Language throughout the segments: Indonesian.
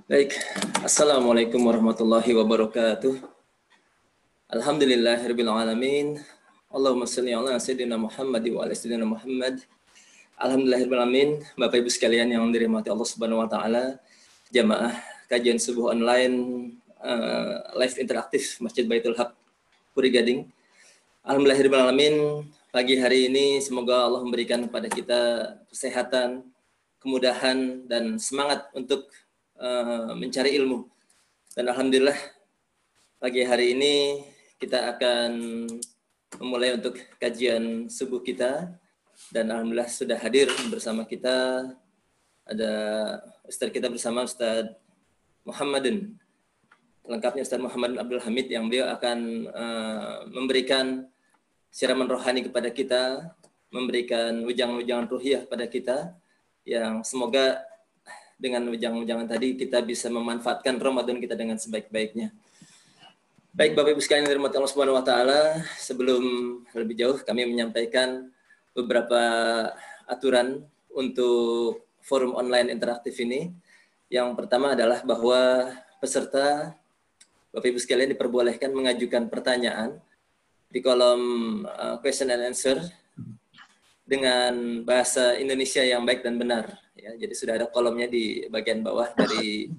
Baik, Assalamualaikum warahmatullahi wabarakatuh. Alhamdulillahirabbil alamin. Allahumma shalli ala sayyidina Muhammad wa ala sayyidina Muhammad. Alhamdulillahirabbil alamin. Bapak Ibu sekalian yang dirahmati Allah Subhanahu wa taala, jamaah kajian subuh online live interaktif Masjid Baitul Haq Puri Gading. Alhamdulillahirabbil alamin. Pagi hari ini semoga Allah memberikan kepada kita kesehatan, kemudahan dan semangat untuk mencari ilmu. Dan alhamdulillah pagi hari ini kita akan memulai untuk kajian subuh kita, dan alhamdulillah sudah hadir bersama kita ada Ustadz kita bersama Ustadz Muhammadun, lengkapnya Ustadz Muhammad Abdul Hamid, yang beliau akan memberikan siraman rohani kepada kita, memberikan wejangan-wejangan ruhiyah pada kita, yang semoga dengan wejangan-wejangan tadi kita bisa memanfaatkan Ramadan kita dengan sebaik-baiknya. Baik Bapak Ibu sekalian yang dirahmati Allah Subhanahu wa taala, sebelum lebih jauh kami menyampaikan beberapa aturan untuk forum online interaktif ini. Yang pertama adalah bahwa peserta Bapak Ibu sekalian diperbolehkan mengajukan pertanyaan di kolom question and answer dengan bahasa Indonesia yang baik dan benar. Ya, jadi sudah ada kolomnya di bagian bawah dari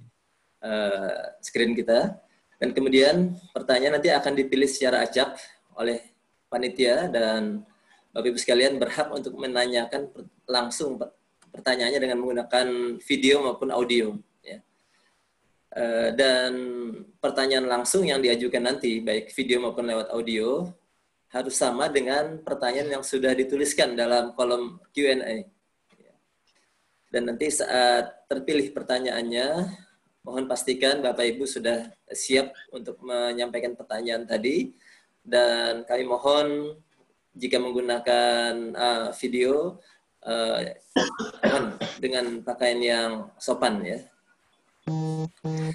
screen kita. Dan kemudian pertanyaan nanti akan dipilih secara acak oleh panitia, dan Bapak Ibu sekalian berhak untuk menanyakan langsung pertanyaannya dengan menggunakan video maupun audio. Ya. Dan pertanyaan langsung yang diajukan nanti, baik video maupun lewat audio, harus sama dengan pertanyaan yang sudah dituliskan dalam kolom Q&A. Dan nanti saat terpilih pertanyaannya, mohon pastikan Bapak Ibu sudah siap untuk menyampaikan pertanyaan tadi. Dan kami mohon jika menggunakan video, dengan pakaian yang sopan ya.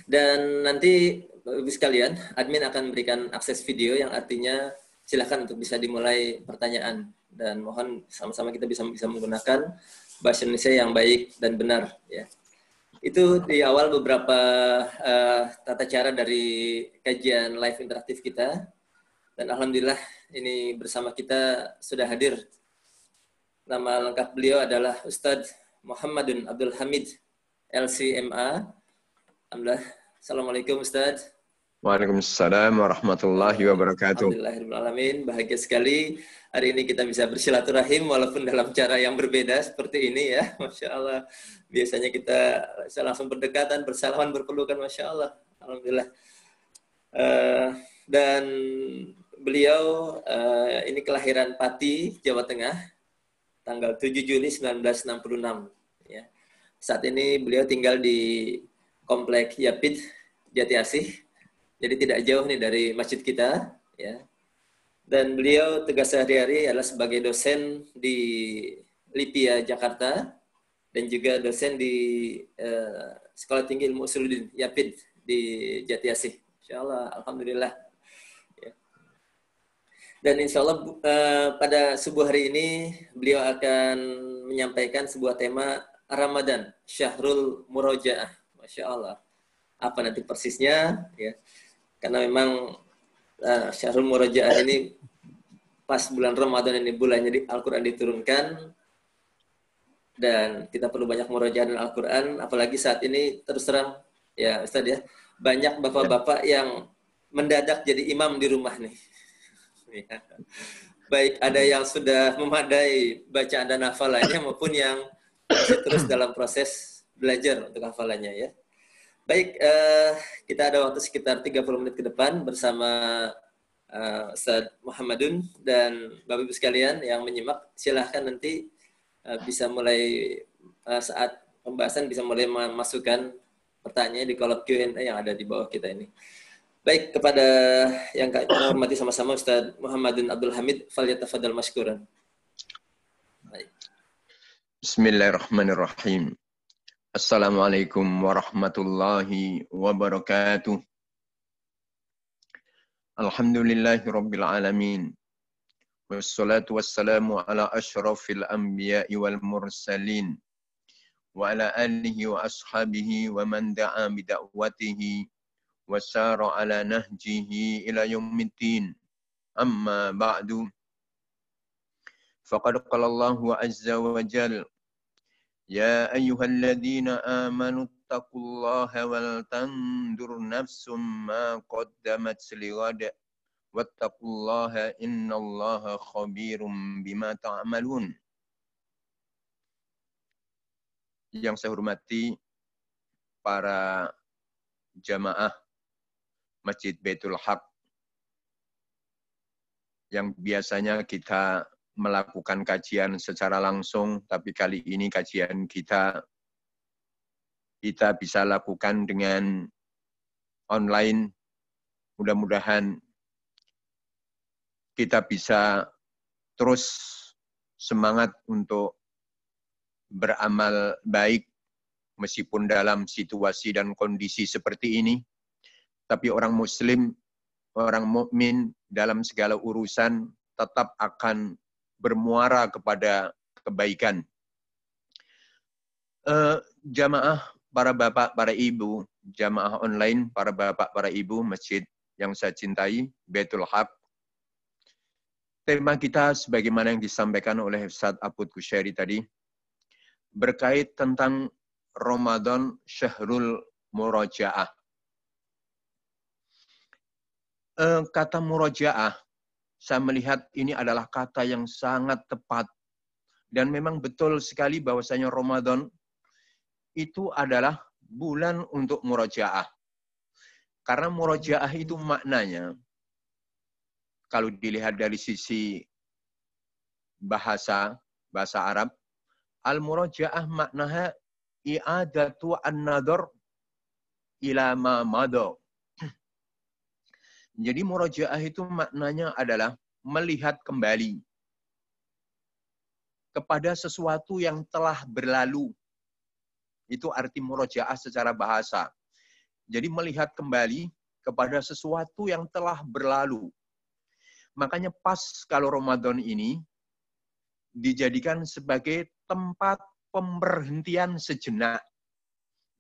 Dan nanti Bapak Ibu sekalian, admin akan memberikan akses video, yang artinya silakan untuk bisa dimulai pertanyaan. Dan mohon sama-sama kita bisa menggunakan bahasa Indonesia yang baik dan benar ya. Itu di awal beberapa tata cara dari kajian live interaktif kita. Dan alhamdulillah ini bersama kita sudah hadir. Nama lengkap beliau adalah Ustadz Muhammadun Abdul Hamid, LCMA. Alhamdulillah. Assalamualaikum Ustadz. Waalaikumsalam warahmatullahi wabarakatuh. Alhamdulillahirrahmanirrahim. Bahagia sekali hari ini kita bisa bersilaturahim walaupun dalam cara yang berbeda seperti ini ya. Masya Allah. Biasanya kita langsung berdekatan, bersalaman, berpelukan. Masya Allah. Alhamdulillah. Dan beliau ini kelahiran Pati, Jawa Tengah, tanggal 7 Juli 1966. Ya. Saat ini beliau tinggal di Komplek Yapid, Jati Asih. Jadi tidak jauh nih dari masjid kita, ya. Dan beliau tugas sehari-hari adalah sebagai dosen di Lipia, Jakarta, dan juga dosen di Sekolah Tinggi Ilmu Usuluddin Yapid di Jati Asih. Insyaallah, alhamdulillah. Ya. Dan insya Allah pada subuh hari ini beliau akan menyampaikan sebuah tema Ramadan, Syahrul Murojaah. Masya Allah. Apa nanti persisnya? Ya. Karena memang Syahrul Murojaah ini pas bulan Ramadan ini, bulannya Al-Quran diturunkan, dan kita perlu banyak murojaah dan Al-Quran, apalagi saat ini terus terang ya Ustaz ya, banyak bapak-bapak yang mendadak jadi imam di rumah nih. Ya. Baik ada yang sudah memadai bacaan dan hafalannya maupun yang masih terus dalam proses belajar untuk hafalannya ya. Baik, kita ada waktu sekitar 30 menit ke depan bersama Ustadz Muhammadun, dan Bapak Ibu sekalian yang menyimak, silahkan nanti bisa mulai saat pembahasan bisa mulai memasukkan pertanyaan di kolom Q&A yang ada di bawah kita ini. Baik, kepada yang kami hormati sama-sama Ustadz Muhammadun Abdul Hamid, falyatafadhal mashkuran. Baik. Bismillahirrahmanirrahim. Assalamualaikum warahmatullahi wabarakatuh. Alhamdulillahi rabbil alamin. Wassalatu wassalamu ala ashrafil anbiya'i wal mursalin. wa ala alihi wa ashabihi wa man da'a bida'watihi wa sara ala nahjihi ila yaumiddin. Amma ba'du. Faqad qala Allahu azza wa jalla ya ayyuhalladzina amanu taqullaha wal tandur nafsum ma qaddamat lighad wattaqullaha innallaha khabirum bima ta'malun. Yang saya hormati para jamaah Masjid Baitul Haq yang biasanya kita melakukan kajian secara langsung, tapi kali ini kajian kita bisa lakukan dengan online. Mudah-mudahan kita bisa terus semangat untuk beramal baik meskipun dalam situasi dan kondisi seperti ini. Tapi orang muslim, orang mukmin dalam segala urusan tetap akan bermuara kepada kebaikan. Jamaah, para bapak, para ibu, jamaah online, para bapak, para ibu, masjid yang saya cintai, Baitul Haq. Tema kita sebagaimana yang disampaikan oleh Ustaz Apud Kusyairi tadi, berkait tentang Ramadan Syahrul Murajaah. Kata murajaah, saya melihat ini adalah kata yang sangat tepat. Dan memang betul sekali bahwasanya Ramadan itu adalah bulan untuk murajaah. Karena murajaah itu maknanya, kalau dilihat dari sisi bahasa Arab, al-murajaah maknaha i'adatu an-nadhar ila ma madha. Jadi murajaah itu maknanya adalah melihat kembali kepada sesuatu yang telah berlalu. Itu arti murajaah secara bahasa. Jadi melihat kembali kepada sesuatu yang telah berlalu. Makanya pas kalau Ramadan ini dijadikan sebagai tempat pemberhentian sejenak.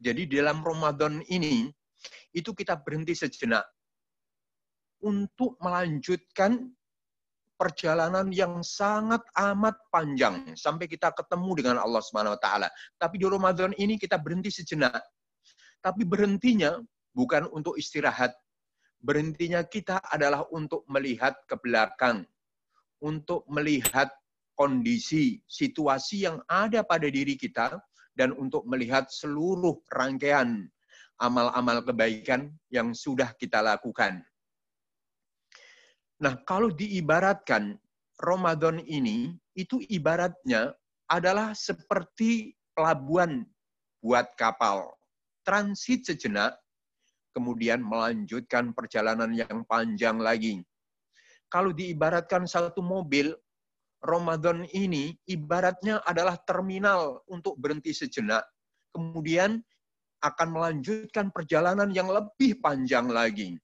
Jadi dalam Ramadan ini, itu kita berhenti sejenak untuk melanjutkan perjalanan yang sangat amat panjang sampai kita ketemu dengan Allah Subhanahu wa taala. Tapi di Ramadan ini kita berhenti sejenak. Tapi berhentinya bukan untuk istirahat. Berhentinya kita adalah untuk melihat ke belakang, untuk melihat kondisi, situasi yang ada pada diri kita, dan untuk melihat seluruh rangkaian amal-amal kebaikan yang sudah kita lakukan. Nah, kalau diibaratkan Ramadan ini, itu ibaratnya adalah seperti pelabuhan buat kapal. Transit sejenak, kemudian melanjutkan perjalanan yang panjang lagi. Kalau diibaratkan satu mobil, Ramadan ini ibaratnya adalah terminal untuk berhenti sejenak. Kemudian akan melanjutkan perjalanan yang lebih panjang lagi.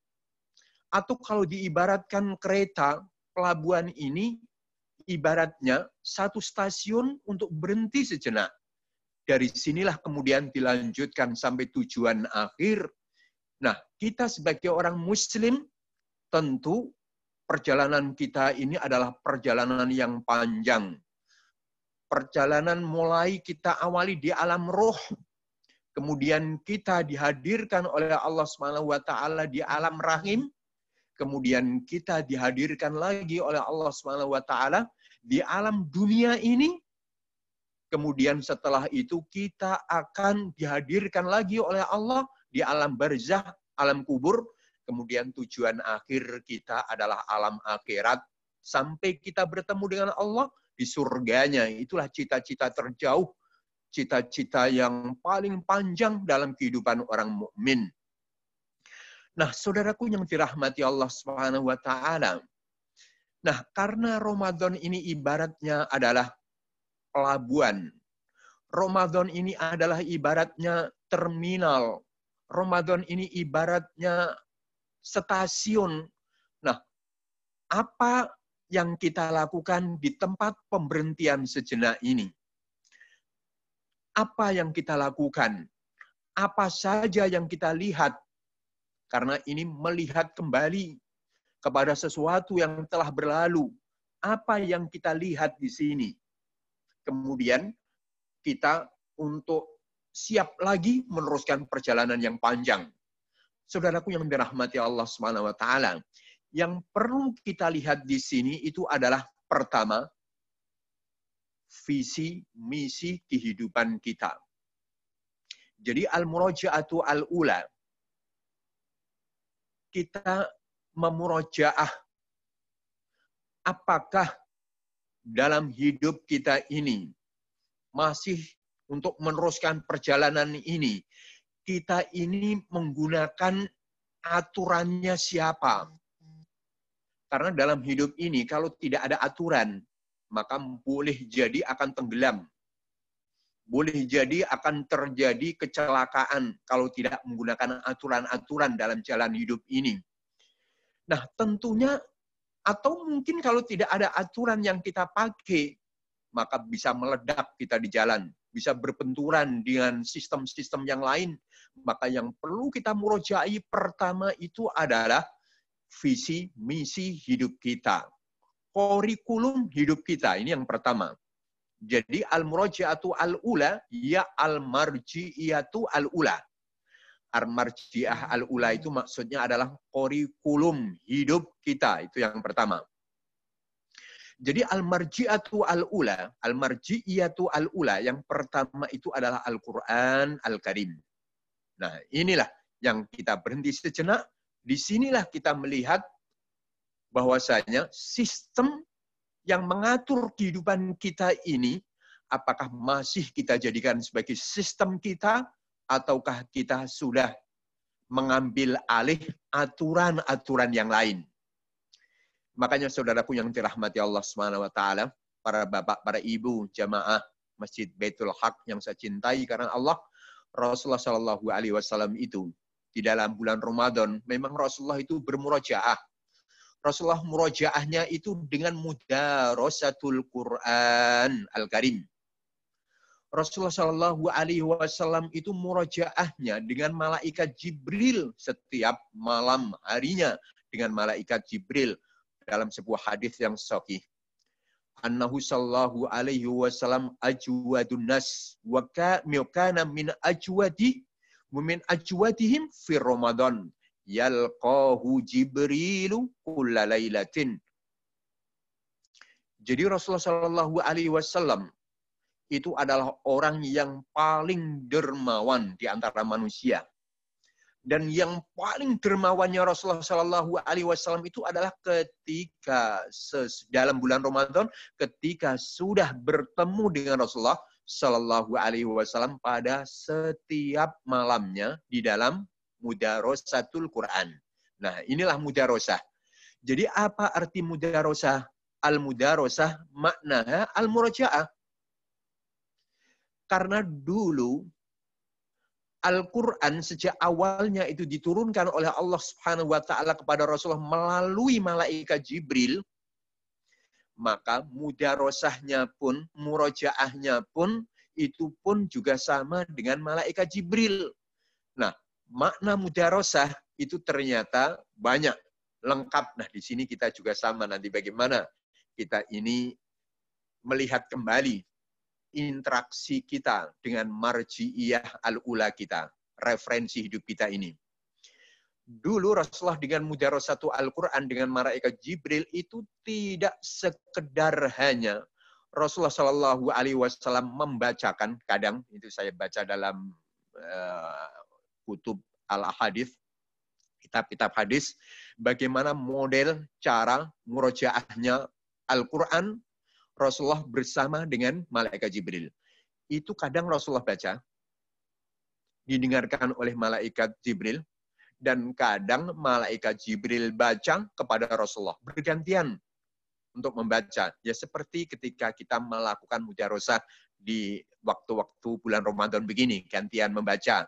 Atau kalau diibaratkan kereta, pelabuhan ini ibaratnya satu stasiun untuk berhenti sejenak. Dari sinilah kemudian dilanjutkan sampai tujuan akhir. Nah, kita sebagai orang Muslim, tentu perjalanan kita ini adalah perjalanan yang panjang. Perjalanan mulai kita awali di alam roh, kemudian kita dihadirkan oleh Allah SWT di alam rahim, kemudian kita dihadirkan lagi oleh Allah SWT di alam dunia ini, kemudian setelah itu kita akan dihadirkan lagi oleh Allah di alam barzah, alam kubur, kemudian tujuan akhir kita adalah alam akhirat, sampai kita bertemu dengan Allah di surganya. Itulah cita-cita terjauh, cita-cita yang paling panjang dalam kehidupan orang mukmin. Nah, saudaraku yang dirahmati Allah Subhanahu wa taala. Nah, karena Ramadan ini ibaratnya adalah pelabuhan. Ramadan ini adalah ibaratnya terminal. Ramadan ini ibaratnya stasiun. Nah, apa yang kita lakukan di tempat pemberhentian sejenak ini? apa yang kita lakukan, apa saja yang kita lihat, karena ini melihat kembali kepada sesuatu yang telah berlalu. Apa yang kita lihat di sini. Kemudian kita untuk siap lagi meneruskan perjalanan yang panjang. Saudaraku yang dirahmati Allah Subhanahu wa taala, yang perlu kita lihat di sini itu adalah pertama, visi misi kehidupan kita. Jadi al-murajaatu al-ula, kita memurojaah apakah dalam hidup kita ini masih untuk meneruskan perjalanan ini, kita ini menggunakan aturannya siapa. Karena dalam hidup ini kalau tidak ada aturan, maka boleh jadi akan tenggelam. Boleh jadi akan terjadi kecelakaan kalau tidak menggunakan aturan-aturan dalam jalan hidup ini. Nah, tentunya, atau mungkin kalau tidak ada aturan yang kita pakai, maka bisa meledak kita di jalan, bisa berbenturan dengan sistem-sistem yang lain. Maka yang perlu kita murojaai pertama itu adalah visi misi hidup kita. Kurikulum hidup kita, ini yang pertama. Jadi al-murajaatu al-ula, ya al-marji'iyatu al-ula. Al-marji'ah al-ula itu maksudnya adalah kurikulum hidup kita. Itu yang pertama. Jadi al-marji'atu al-ula, al-marji'iyatu al-ula, yang pertama itu adalah Al-Quran Al-Karim. Nah, inilah yang kita berhenti sejenak. Disinilah kita melihat bahwasanya sistem yang mengatur kehidupan kita ini, apakah masih kita jadikan sebagai sistem kita, ataukah kita sudah mengambil alih aturan-aturan yang lain. Makanya saudaraku yang dirahmati Allah Subhanahu wa taala, para bapak, para ibu, jamaah Masjid Baitul Haq yang saya cintai karena Allah, Rasulullah Shallallahu alaihi wasallam itu di dalam bulan Ramadan memang Rasulullah itu bermurojaah. Rasulullah murojaahnya itu dengan mudarasatul Quran Al-Karim. Rasulullah Shallallahu alaihi wasallam itu murojaahnya dengan malaikat Jibril setiap malam harinya dengan malaikat Jibril dalam sebuah hadis yang sahih. Annahu sallallahu alaihi wasallam ajwadun nas wa kana min ajwadihim fi Ramadan. Yalqahu Jibrilu kulla lailatin. Jadi Rasulullah Shallallahu alaihi wasallam itu adalah orang yang paling dermawan di antara manusia. Dan yang paling dermawannya Rasulullah Shallallahu alaihi wasallam itu adalah ketika dalam bulan Ramadan, ketika sudah bertemu dengan Rasulullah Shallallahu alaihi wasallam pada setiap malamnya di dalam mudarosatul Quran. Nah, inilah mudarosah. Jadi apa arti mudarosah? Al-mudarosah maknanya al-murajaah. Karena dulu Al-Quran sejak awalnya itu diturunkan oleh Allah Subhanahu wa taala kepada Rasulullah melalui malaikat Jibril, maka mudarosahnya pun, murojaahnya pun, itu pun juga sama dengan malaikat Jibril. Nah, makna mudarosah itu ternyata banyak, lengkap. Nah, di sini kita juga sama nanti bagaimana kita ini melihat kembali interaksi kita dengan marji'iyah al-ula kita, referensi hidup kita ini. Dulu Rasulullah dengan mudarosatu Al-Quran dengan malaikat Jibril itu tidak sekedar hanya Rasulullah Shallallahu alaihi wasallam membacakan, kadang itu saya baca dalam kutub al-hadis, kitab-kitab hadis, bagaimana model cara murojaahnya Al-Quran Rasulullah bersama dengan malaikat Jibril. Itu kadang Rasulullah baca, didengarkan oleh malaikat Jibril, dan kadang malaikat Jibril baca kepada Rasulullah. Bergantian untuk membaca. Ya seperti ketika kita melakukan mudarosah di waktu-waktu bulan Ramadan begini, gantian membaca.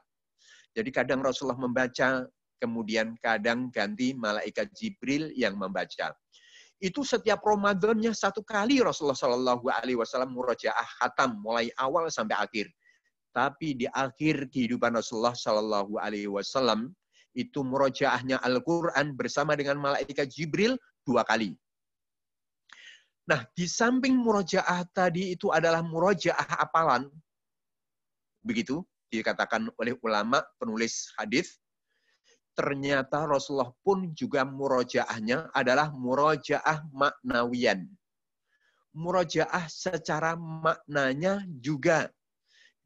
Jadi kadang Rasulullah membaca, kemudian kadang ganti malaikat Jibril yang membaca. Itu setiap Ramadannya satu kali Rasulullah Shallallahu alaihi wasallam murojaah khatam mulai awal sampai akhir. Tapi di akhir kehidupan Rasulullah Shallallahu Alaihi Wasallam itu murojaahnya Al-Quran bersama dengan malaikat Jibril 2 kali. Nah, di samping murojaah tadi itu adalah murojaah hafalan, begitu dikatakan oleh ulama penulis hadis. Ternyata Rasulullah pun juga murojaahnya adalah murojaah maknawiyan. Murojaah secara maknanya juga.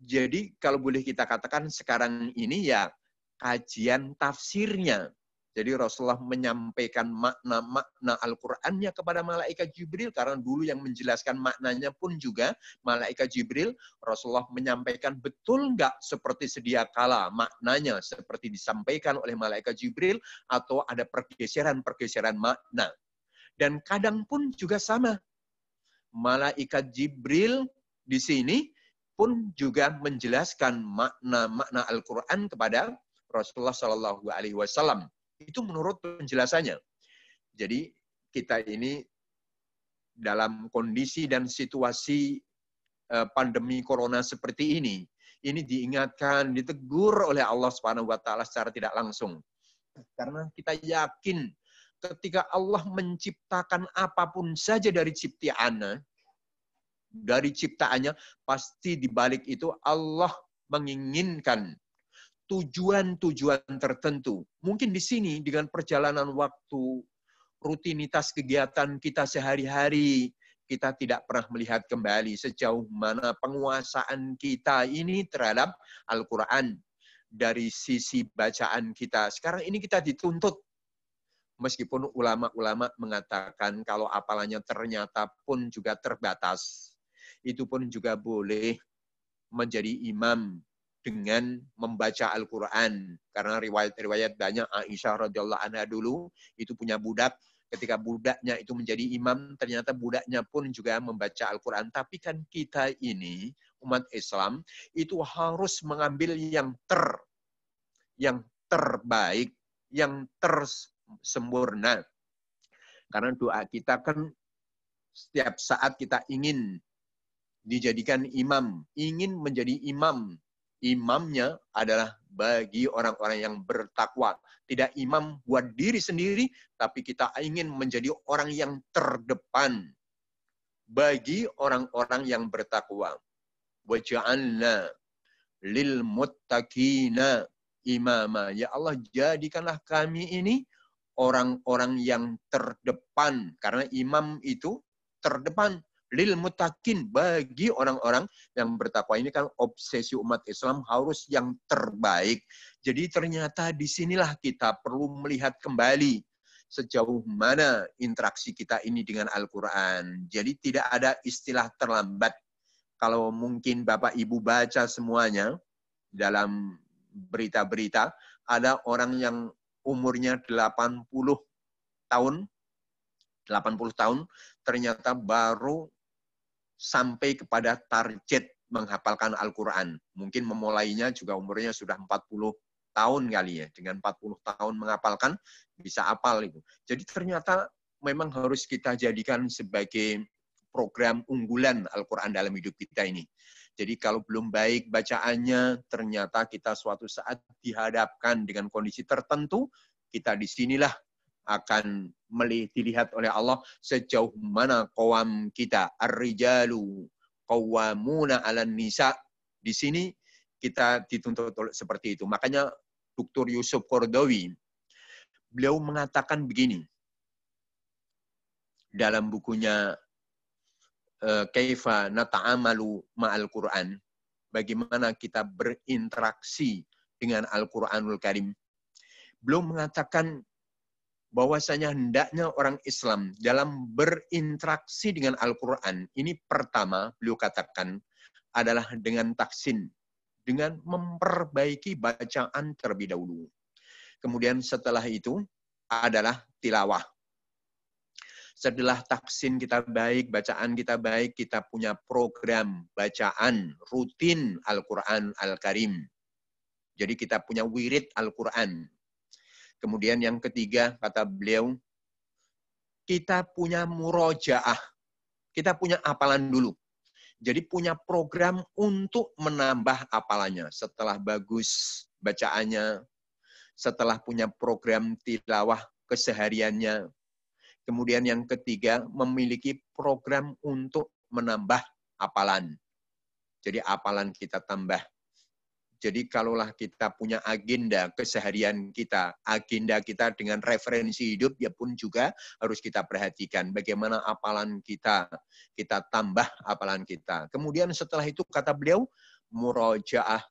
Jadi kalau boleh kita katakan sekarang ini ya kajian tafsirnya. Jadi Rasulullah menyampaikan makna-makna Al-Qur'annya kepada malaikat Jibril, karena dulu yang menjelaskan maknanya pun juga malaikat Jibril. Rasulullah menyampaikan betul nggak seperti sedia kala maknanya seperti disampaikan oleh malaikat Jibril, atau ada pergeseran-pergeseran makna. Dan kadang pun juga sama. Malaikat Jibril di sini pun juga menjelaskan makna-makna Al-Quran kepada Rasulullah Shallallahu Alaihi Wasallam. Itu menurut penjelasannya. Jadi kita ini dalam kondisi dan situasi pandemi corona seperti ini diingatkan, ditegur oleh Allah Subhanahu Wa Taala secara tidak langsung. Karena kita yakin ketika Allah menciptakan apapun saja dari ciptaannya, pasti di balik itu Allah menginginkan tujuan-tujuan tertentu. Mungkin di sini dengan perjalanan waktu, rutinitas kegiatan kita sehari-hari, kita tidak pernah melihat kembali sejauh mana penguasaan kita ini terhadap Al-Quran. Dari sisi bacaan kita. Sekarang ini kita dituntut. Meskipun ulama-ulama mengatakan kalau hafalannya ternyata pun juga terbatas. Itu pun juga boleh menjadi imam dengan membaca Al-Quran. Karena riwayat-riwayat banyak, Aisyah radhiyallahu anha dulu itu punya budak. Ketika budaknya itu menjadi imam, ternyata budaknya pun juga membaca Al-Quran. Tapi kan kita ini, umat Islam, itu harus mengambil yang terbaik, yang tersempurna. Karena doa kita kan setiap saat kita ingin dijadikan imam, ingin menjadi imam. Imamnya adalah bagi orang-orang yang bertakwa. Tidak imam buat diri sendiri, tapi kita ingin menjadi orang yang terdepan bagi orang-orang yang bertakwa. Waja'alna lil muttaqina imama. Ya Allah, jadikanlah kami ini orang-orang yang terdepan. Karena imam itu terdepan. Lil muttaqin, bagi orang-orang yang bertakwa. Ini kan obsesi umat Islam harus yang terbaik. Jadi ternyata disinilah kita perlu melihat kembali sejauh mana interaksi kita ini dengan Al-Quran. Jadi tidak ada istilah terlambat. Kalau mungkin Bapak Ibu baca semuanya dalam berita-berita, ada orang yang umurnya 80 tahun, ternyata baru sampai kepada target menghafalkan Al-Quran. Mungkin memulainya juga umurnya sudah 40 tahun kali ya. Dengan 40 tahun menghafalkan, bisa hafal itu. Jadi ternyata memang harus kita jadikan sebagai program unggulan Al-Quran dalam hidup kita ini. Jadi kalau belum baik bacaannya, ternyata kita suatu saat dihadapkan dengan kondisi tertentu, kita disinilah akan dilihat oleh Allah sejauh mana qawam kita. Ar-rijalu qawwamuna 'alan nisa. Di sini kita dituntut seperti itu. Makanya Dr. Yusuf Qaradawi, beliau mengatakan begini dalam bukunya Kaifa nata'amalu ma'al Qur'an, bagaimana kita berinteraksi dengan Al-Qur'anul Karim. Beliau mengatakan bahwasanya hendaknya orang Islam dalam berinteraksi dengan Al-Quran, ini pertama beliau katakan adalah dengan tahsin, dengan memperbaiki bacaan terlebih dahulu. Kemudian setelah itu adalah tilawah. Setelah tahsin kita baik, bacaan kita baik, kita punya program bacaan rutin Al-Quran Al-Karim. Jadi kita punya wirid Al-Quran. Kemudian yang ketiga, kata beliau, kita punya murojaah. Kita punya hafalan dulu. Jadi punya program untuk menambah hafalannya. Setelah bagus bacaannya, setelah punya program tilawah kesehariannya. Kemudian yang ketiga, memiliki program untuk menambah hafalan. Jadi hafalan kita tambah. Jadi kalaulah kita punya agenda keseharian kita, agenda kita dengan referensi hidup, ya pun juga harus kita perhatikan bagaimana hafalan kita tambah hafalan kita. Kemudian setelah itu kata beliau, murajaah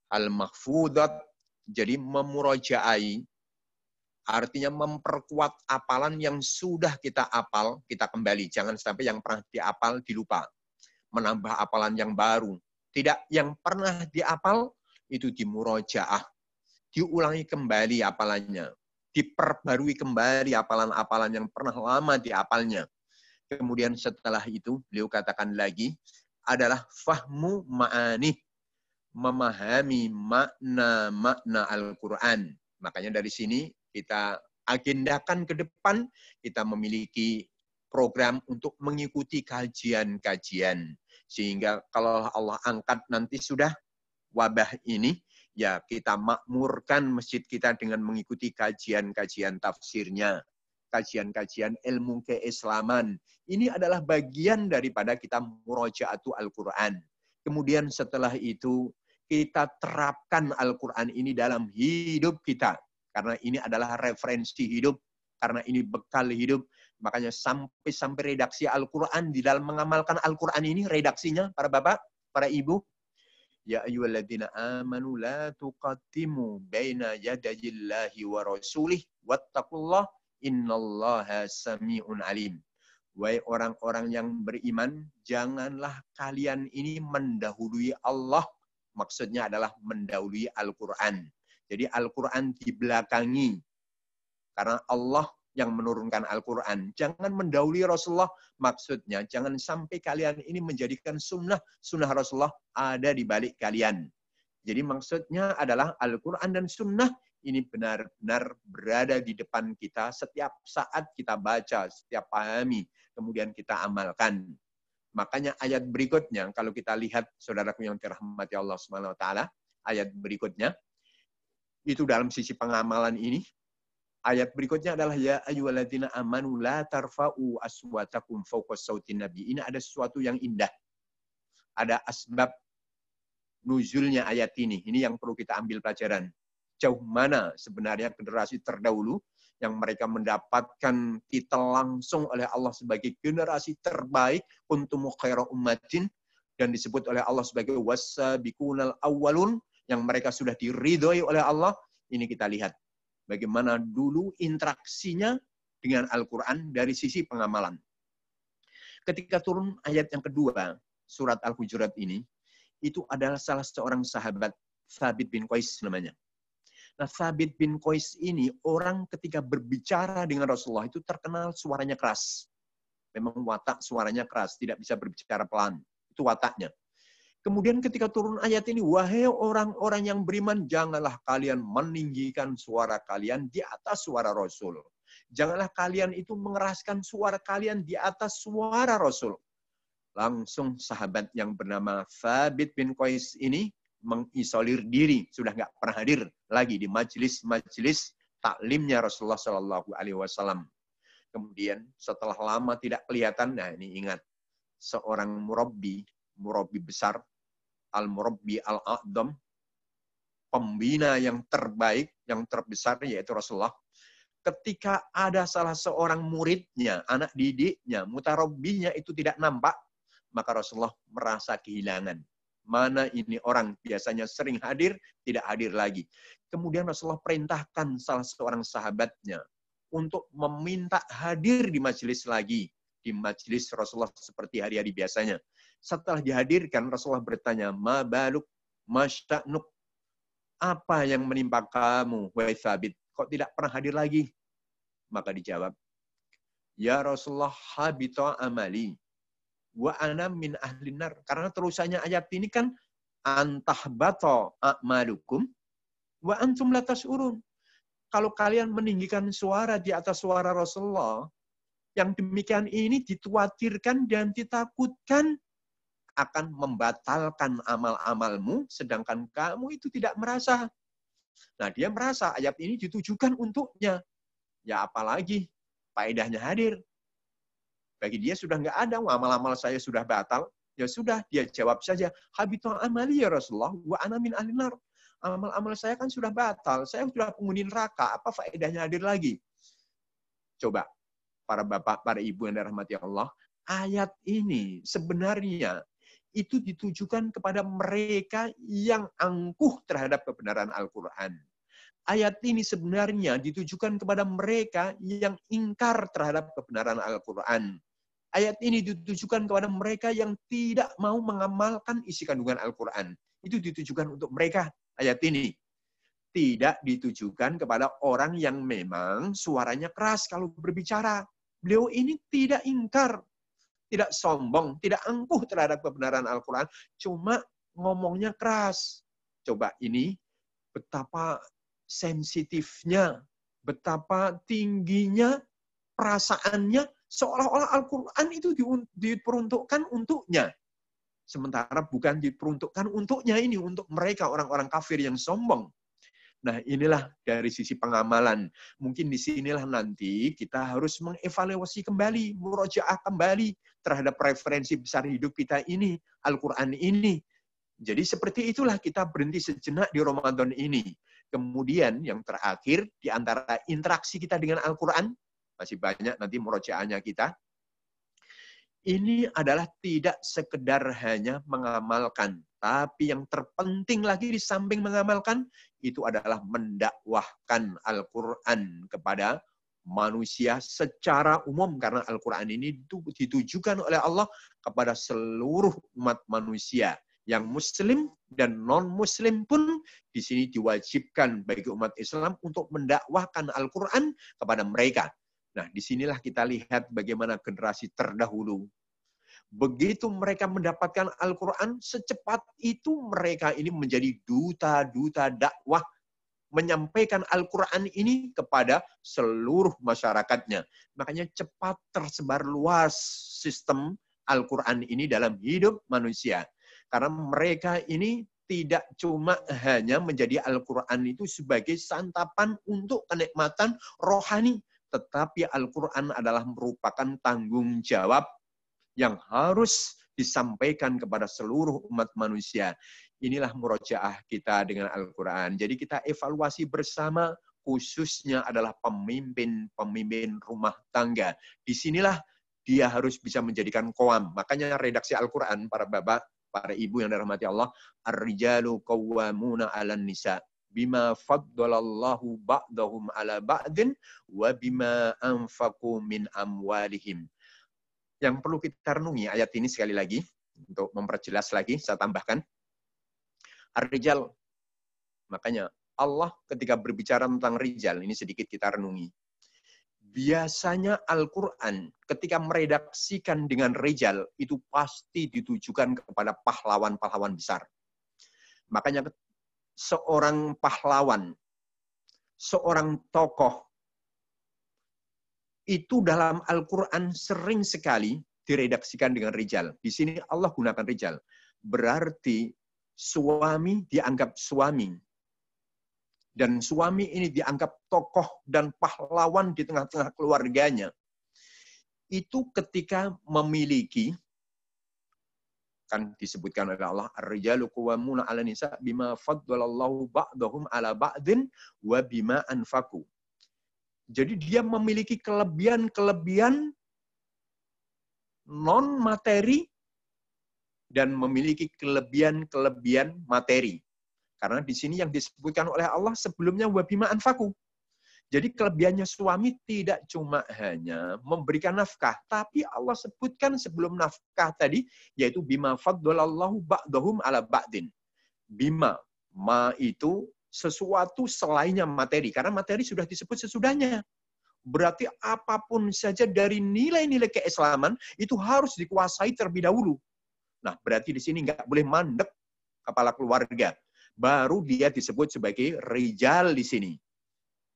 al-mahfudat, jadi memurajaai, artinya memperkuat hafalan yang sudah kita hafal, kita kembali. Jangan sampai yang pernah dihafal dilupa. Menambah hafalan yang baru. Tidak, yang pernah dihafal itu dimurajaah. Diulangi kembali hafalannya. Diperbarui kembali hafalan-hafalan yang pernah lama dihafalnya. Kemudian setelah itu, beliau katakan lagi, adalah fahmu ma'ani. Memahami makna-makna Al-Quran. Makanya dari sini kita agendakan ke depan, kita memiliki program untuk mengikuti kajian-kajian. Sehingga kalau Allah angkat nanti sudah wabah ini, ya kita makmurkan masjid kita dengan mengikuti kajian-kajian tafsirnya. Kajian-kajian ilmu keislaman. Ini adalah bagian daripada kita murajaatu Al-Quran. Kemudian setelah itu, kita terapkan Al-Quran ini dalam hidup kita. Karena ini adalah referensi hidup. Karena ini bekal hidup. Makanya sampai redaksi Al-Quran, di dalam mengamalkan Al-Quran ini, redaksinya, para bapak, para ibu. Ya ayyuhalladzina amanu la tuqaddimu baina yadayillahi wa rasulih wattaqullah innallaha sami'un alim. Wahai orang-orang yang beriman, janganlah kalian ini mendahului Allah. Maksudnya adalah mendahului Al-Quran. Jadi Al-Quran dibelakangi. Karena Allah yang menurunkan Al-Quran. Jangan mendahului Rasulullah. Maksudnya jangan sampai kalian ini menjadikan sunnah Rasulullah ada di balik kalian. Jadi maksudnya adalah Al-Quran dan sunnah ini benar-benar berada di depan kita setiap saat kita baca, setiap pahami, kemudian kita amalkan. Makanya ayat berikutnya, kalau kita lihat saudaraku yang dirahmati Allah Subhanahu wa taala, ayat berikutnya itu dalam sisi pengamalan ini, ayat berikutnya adalah ya ayyuhalladzina amanu la tarfa'u aswatakum fawqa sautin nabi. Ini ada sesuatu yang indah. Ada asbab nuzulnya ayat ini. Ini yang perlu kita ambil pelajaran. Jauh mana sebenarnya generasi terdahulu yang mereka mendapatkan titel langsung oleh Allah sebagai generasi terbaik, kuntum khairu ummatin, dan disebut oleh Allah sebagai wassabiqunal awwalun, yang mereka sudah diridhoi oleh Allah. Ini kita lihat bagaimana dulu interaksinya dengan Al-Quran dari sisi pengamalan. Ketika turun ayat yang kedua, surat Al-Hujurat ini, itu adalah salah seorang sahabat, Thabit bin Qais namanya. Nah, Thabit bin Qais ini, orang ketika berbicara dengan Rasulullah itu terkenal suaranya keras. Memang watak suaranya keras, tidak bisa berbicara pelan. Itu wataknya. Kemudian ketika turun ayat ini, wahai orang-orang yang beriman, janganlah kalian meninggikan suara kalian di atas suara Rasul. Janganlah kalian itu mengeraskan suara kalian di atas suara Rasul. Langsung sahabat yang bernama Thabit bin Qais ini mengisolir diri, sudah nggak pernah hadir lagi di majelis-majelis taklimnya Rasulullah Shallallahu Alaihi Wasallam. Kemudian setelah lama tidak kelihatan, nah ini ingat, seorang murabbi besar, al-murabbi al-a'dam, pembina yang terbaik, yang terbesar yaitu Rasulullah. Ketika ada salah seorang muridnya, anak didiknya, mutarabbinya itu tidak nampak, maka Rasulullah merasa kehilangan. Mana ini orang biasanya sering hadir, tidak hadir lagi. Kemudian Rasulullah perintahkan salah seorang sahabatnya untuk meminta hadir di majelis lagi. Di majelis Rasulullah seperti hari-hari biasanya. Setelah dihadirkan, Rasulullah bertanya, ma baluk, ma sya'nuk, apa yang menimpa kamu, wahai Thabit? Kok tidak pernah hadir lagi? Maka dijawab, ya Rasulullah, habita amali. Wa ana min ahlin nar. Karena terusannya ayat ini kan antahbata a'malukum wa antum la tas'urun. Kalau kalian meninggikan suara di atas suara Rasulullah, yang demikian ini dikhawatirkan dan ditakutkan akan membatalkan amal-amalmu, sedangkan kamu itu tidak merasa. Nah, dia merasa ayat ini ditujukan untuknya. Ya apalagi faedahnya hadir. Bagi dia sudah nggak ada, amal-amal saya sudah batal. Ya sudah, dia jawab saja, habitu amali ya Rasulullah, wa ana min ahli nar. Amal-amal saya kan sudah batal, saya sudah penghuni neraka, apa faedahnya hadir lagi? Coba, para bapak, para ibu yang dirahmati Allah, ayat ini sebenarnya itu ditujukan kepada mereka yang angkuh terhadap kebenaran Al-Quran. Ayat ini sebenarnya ditujukan kepada mereka yang ingkar terhadap kebenaran Al-Quran. Ayat ini ditujukan kepada mereka yang tidak mau mengamalkan isi kandungan Al-Quran. Itu ditujukan untuk mereka, ayat ini. Tidak ditujukan kepada orang yang memang suaranya keras kalau berbicara. Beliau ini tidak ingkar, tidak sombong, tidak angkuh terhadap kebenaran Al-Quran, cuma ngomongnya keras. Coba ini betapa sensitifnya, betapa tingginya perasaannya, seolah-olah Al-Quran itu diperuntukkan untuknya. Sementara bukan diperuntukkan untuknya ini, untuk mereka orang-orang kafir yang sombong. Nah, inilah dari sisi pengamalan. Mungkin di sinilah nanti kita harus mengevaluasi kembali, murojaah kembali terhadap referensi besar hidup kita ini, Al-Quran ini. Jadi seperti itulah kita berhenti sejenak di Ramadan ini. Kemudian yang terakhir, di antara interaksi kita dengan Al-Quran, masih banyak nanti murojaahnya kita, ini adalah tidak sekedar hanya mengamalkan, tapi yang terpenting lagi di samping mengamalkan, itu adalah mendakwahkan Al-Quran kepada manusia secara umum. Karena Al-Quran ini ditujukan oleh Allah kepada seluruh umat manusia. Yang Muslim dan non-Muslim pun di sini diwajibkan bagi umat Islam untuk mendakwahkan Al-Quran kepada mereka. Nah, disinilah kita lihat bagaimana generasi terdahulu. Begitu mereka mendapatkan Al-Quran, secepat itu mereka ini menjadi duta-duta dakwah, menyampaikan Al-Quran ini kepada seluruh masyarakatnya. Makanya cepat tersebar luas sistem Al-Quran ini dalam hidup manusia. Karena mereka ini tidak cuma hanya menjadi Al-Quran itu sebagai santapan untuk kenikmatan rohani, tetapi Al-Quran adalah merupakan tanggung jawab yang harus disampaikan kepada seluruh umat manusia. Inilah murojaah kita dengan Al-Quran. Jadi kita evaluasi bersama, khususnya adalah pemimpin rumah tangga. Disinilah dia harus bisa menjadikan qawam. Makanya redaksi Al-Quran, para bapak, para ibu yang dirahmati Allah, ar-rijalu qawwamuna 'alan nisa bima faddalallahu ba'dahum 'ala ba'din wa bima anfaqu min amwalihim. Yang perlu kita renungi ayat ini sekali lagi, untuk memperjelas lagi, saya tambahkan. Ar-rijal, makanya Allah ketika berbicara tentang rijal, ini sedikit kita renungi. Biasanya Al-Quran ketika meredaksikan dengan rijal, itu pasti ditujukan kepada pahlawan-pahlawan besar. Makanya seorang pahlawan, seorang tokoh, itu dalam Al-Quran sering sekali diredaksikan dengan rijal. Di sini Allah gunakan rijal. Berarti suami dianggap suami. Dan suami ini dianggap tokoh dan pahlawan di tengah-tengah keluarganya. Itu ketika memiliki, kan disebutkan oleh Allah, ar-rijalu qawwamuna 'alan nisa bima faddalallahu ba'dahum 'ala ba'din wa bima anfaqu. Jadi dia memiliki kelebihan-kelebihan non-materi dan memiliki kelebihan-kelebihan materi. Karena di sini yang disebutkan oleh Allah sebelumnya wabima anfaku. Jadi kelebihannya suami tidak cuma hanya memberikan nafkah, tapi Allah sebutkan sebelum nafkah tadi, yaitu bima faddalallahu ba'dahum 'ala ba'din. Bima, ma itu sesuatu selainnya materi, karena materi sudah disebut sesudahnya. Berarti apapun saja dari nilai-nilai keislaman itu harus dikuasai terlebih dahulu. Nah, berarti di sini nggak boleh mandek kepala keluarga. Baru dia disebut sebagai rijal di sini.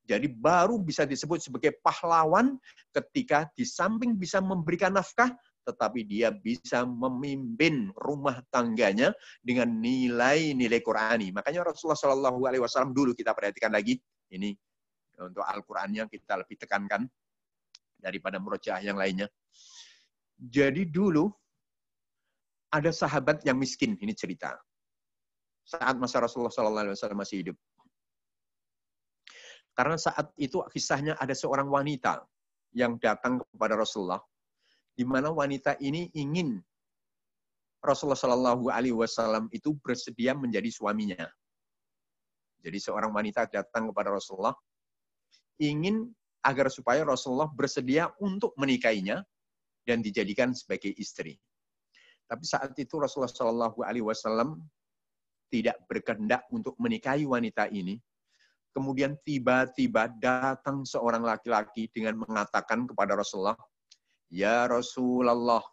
Jadi baru bisa disebut sebagai pahlawan ketika di samping bisa memberikan nafkah, tetapi dia bisa memimpin rumah tangganya dengan nilai-nilai Qurani. Makanya Rasulullah SAW dulu, kita perhatikan lagi, ini untuk Al-Qur'annya kita lebih tekankan daripada murojaah yang lainnya. Jadi dulu ada sahabat yang miskin, ini cerita. Saat masa Rasulullah SAW masih hidup. Karena saat itu kisahnya ada seorang wanita yang datang kepada Rasulullah, di mana wanita ini ingin Rasulullah SAW itu bersedia menjadi suaminya. Jadi seorang wanita datang kepada Rasulullah, ingin agar supaya Rasulullah bersedia untuk menikahinya dan dijadikan sebagai istri. Tapi saat itu Rasulullah SAW tidak berkehendak untuk menikahi wanita ini. Kemudian tiba-tiba datang seorang laki-laki dengan mengatakan kepada Rasulullah, "Ya Rasulullah,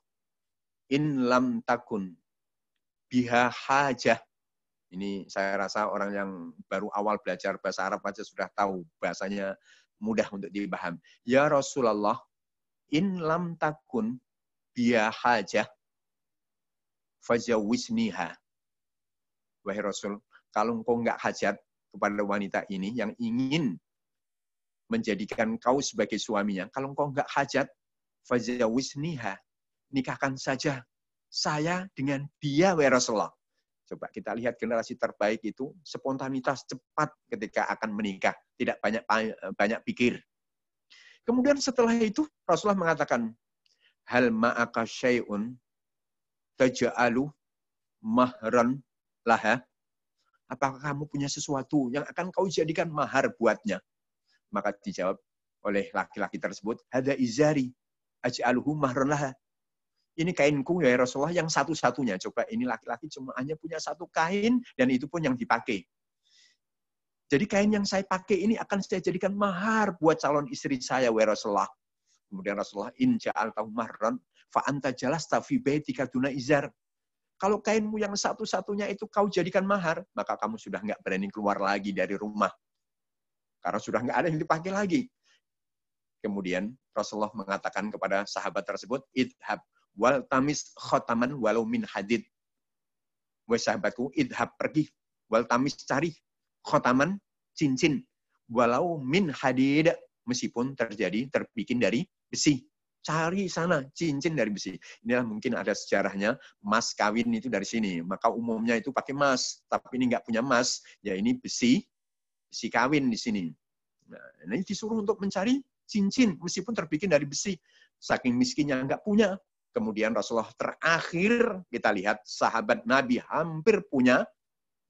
in lam takun biha hajah." Ini saya rasa orang yang baru awal belajar bahasa Arab aja sudah tahu, bahasanya mudah untuk dipaham. Ya Rasulullah, in lam takun biha hajah fajawisniha. Wahai Rasul, kalau engkau enggak hajat kepada wanita ini yang ingin menjadikan kau sebagai suaminya, kalau engkau enggak hajat, fajawisniha, nikahkan saja saya dengan dia, wahai Rasulullah. Coba kita lihat generasi terbaik itu spontanitas cepat ketika akan menikah, tidak banyak pikir. Kemudian setelah itu Rasulullah mengatakan, hal ma'aka syai'un taj'alu mahran laha. Apakah kamu punya sesuatu yang akan kau jadikan mahar buatnya? Maka dijawab oleh laki-laki tersebut, hada izari aj'aluhu mahran laha. Ini kainku ya Rasulullah yang satu-satunya. Coba ini laki-laki cuma hanya punya satu kain dan itu pun yang dipakai. Jadi kain yang saya pakai ini akan saya jadikan mahar buat calon istri saya ya Rasulullah. Kemudian Rasulullah, in ja'altahu mahran fa anta jalasta fi baitika duna izar. Kalau kainmu yang satu-satunya itu kau jadikan mahar, maka kamu sudah nggak berani keluar lagi dari rumah. Karena sudah nggak ada yang dipakai lagi. Kemudian Rasulullah mengatakan kepada sahabat tersebut, idhab wal tamis khotaman walau min hadid. Wahai sahabatku, idhab, pergi, wal tamis, cari, khotaman, cincin, walau min hadid, meskipun terbikin dari besi. Cari sana cincin dari besi. Inilah mungkin ada sejarahnya, mas kawin itu dari sini. Maka umumnya itu pakai emas, tapi ini nggak punya emas, ya ini besi kawin di sini. Nah, ini disuruh untuk mencari cincin, meskipun terbikin dari besi. Saking miskinnya nggak punya. Kemudian Rasulullah terakhir, kita lihat sahabat Nabi hampir punya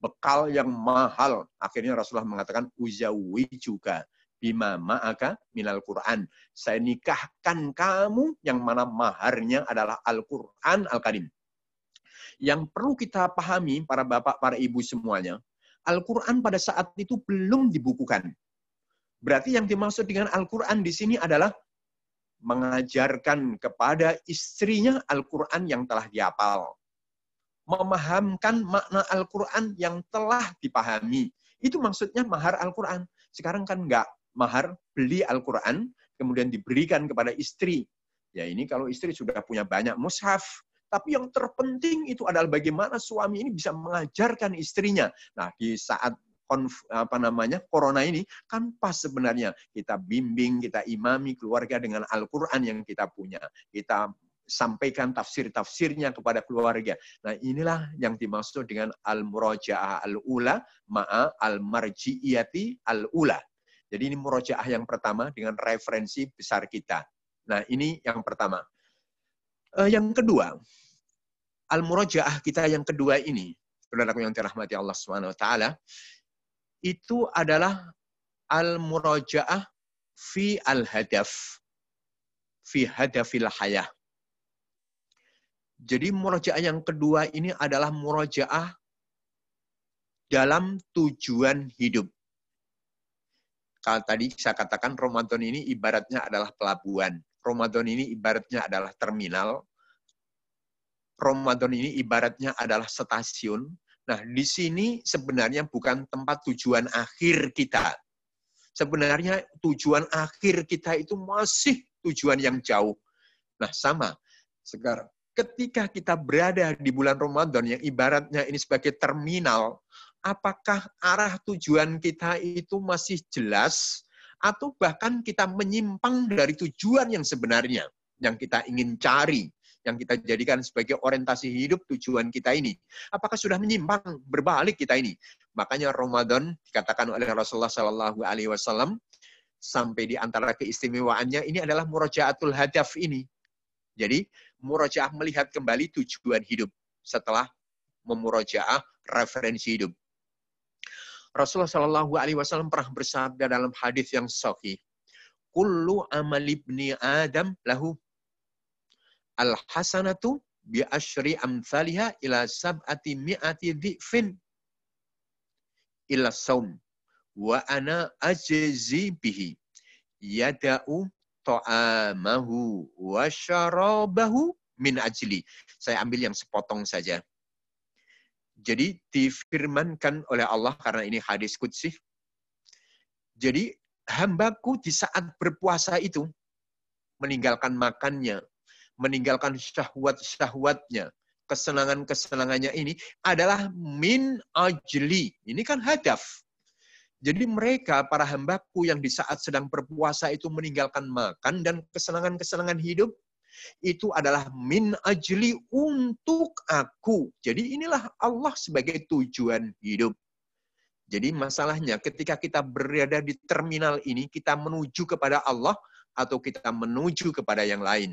bekal yang mahal. Akhirnya Rasulullah mengatakan, uzawi juga bima ma'aka minal Qur'an. Saya nikahkan kamu yang mana maharnya adalah Al-Qur'an Al-Karim. Yang perlu kita pahami, para bapak, para ibu semuanya, Al-Qur'an pada saat itu belum dibukukan. Berarti yang dimaksud dengan Al-Qur'an di sini adalah mengajarkan kepada istrinya Al-Qur'an yang telah dihafal. Memahamkan makna Al-Qur'an yang telah dipahami. Itu maksudnya mahar Al-Qur'an. Sekarang kan enggak, mahar beli Al-Qur'an, kemudian diberikan kepada istri. Ya ini kalau istri sudah punya banyak mushaf. Tapi yang terpenting itu adalah bagaimana suami ini bisa mengajarkan istrinya. Nah, di saat corona ini kan pas sebenarnya kita bimbing, kita imami keluarga dengan Al-Qur'an yang kita punya. Kita sampaikan tafsir-tafsirnya kepada keluarga. Nah, inilah yang dimaksud dengan al-murajaah al-ula ma'a al-marji'iyati al-ula. Jadi ini murajaah yang pertama dengan referensi besar kita. Nah, ini yang pertama. Yang kedua, al-murajaah kita yang kedua ini, saudaraku yang dirahmati Allah Subhanahu wa taala, itu adalah al-murajaah fi al-hadaf, fi hadafil hayah. Jadi murajaah yang kedua ini adalah murajaah dalam tujuan hidup. Kalau tadi saya katakan Ramadan ini ibaratnya adalah pelabuhan. Ramadan ini ibaratnya adalah terminal. Ramadan ini ibaratnya adalah stasiun. Nah, di sini sebenarnya bukan tempat tujuan akhir kita. Sebenarnya tujuan akhir kita itu masih tujuan yang jauh. Nah, sama. Sekarang, ketika kita berada di bulan Ramadan yang ibaratnya ini sebagai terminal, apakah arah tujuan kita itu masih jelas atau bahkan kita menyimpang dari tujuan yang sebenarnya yang kita ingin cari, yang kita jadikan sebagai orientasi hidup tujuan kita ini? Apakah sudah menyimpang, berbalik kita ini? Makanya Ramadan dikatakan oleh Rasulullah Shallallahu Alaihi Wasallam sampai di antara keistimewaannya ini adalah murajaatul hadaf ini. Jadi murajaah melihat kembali tujuan hidup setelah memurajaah referensi hidup. Rasulullah Shallallahu Alaihi Wasallam pernah bersabda dalam hadis yang sahih, "Kullu amali ibni Adam lahu al-hasanatu bi asyri amsalha ila sab'ati mi'ati dhifin illa saum wa ana ajzi bihi yada'u ta'amahu wa syarabahu min ajli." Saya ambil yang sepotong saja. Jadi difirmankan oleh Allah, karena ini hadis qudsi. Jadi hambaku di saat berpuasa itu meninggalkan makannya, meninggalkan syahwat-syahwatnya, kesenangan-kesenangannya ini adalah min ajli. Ini kan hadaf. Jadi mereka, para hambaku yang di saat sedang berpuasa itu meninggalkan makan dan kesenangan-kesenangan hidup, itu adalah min ajli, untuk aku. Jadi inilah Allah sebagai tujuan hidup. Jadi masalahnya ketika kita berada di terminal ini, kita menuju kepada Allah atau kita menuju kepada yang lain.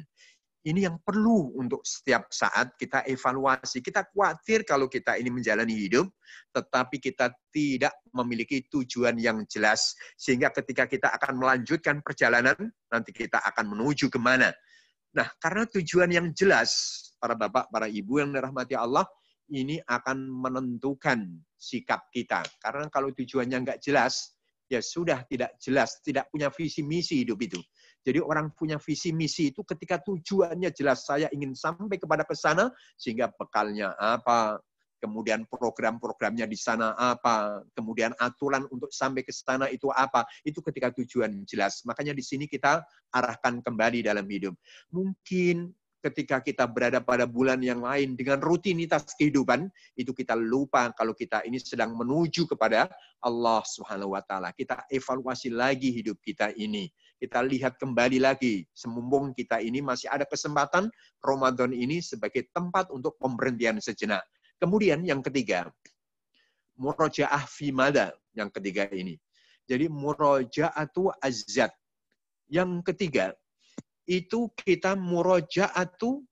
Ini yang perlu untuk setiap saat kita evaluasi. Kita khawatir kalau kita ini menjalani hidup, tetapi kita tidak memiliki tujuan yang jelas. Sehingga ketika kita akan melanjutkan perjalanan, nanti kita akan menuju kemana. Nah, karena tujuan yang jelas, para bapak, para ibu yang dirahmati Allah, ini akan menentukan sikap kita. Karena kalau tujuannya nggak jelas, ya sudah tidak jelas, tidak punya visi misi hidup itu. Jadi orang punya visi misi itu ketika tujuannya jelas, saya ingin sampai kepada ke sana, sehingga bekalnya apa, kemudian program-programnya di sana apa, kemudian aturan untuk sampai ke sana itu apa, itu ketika tujuan jelas. Makanya di sini kita arahkan kembali dalam hidup. Mungkin ketika kita berada pada bulan yang lain dengan rutinitas kehidupan, itu kita lupa kalau kita ini sedang menuju kepada Allah Subhanahu wa Ta'ala. Kita evaluasi lagi hidup kita ini. Kita lihat kembali lagi, semumpung kita ini masih ada kesempatan Ramadan ini sebagai tempat untuk pemberhentian sejenak. Kemudian yang ketiga, murajaah fi mada, yang ketiga ini. Jadi murajaatu azzat. Yang ketiga, itu kita murajaatu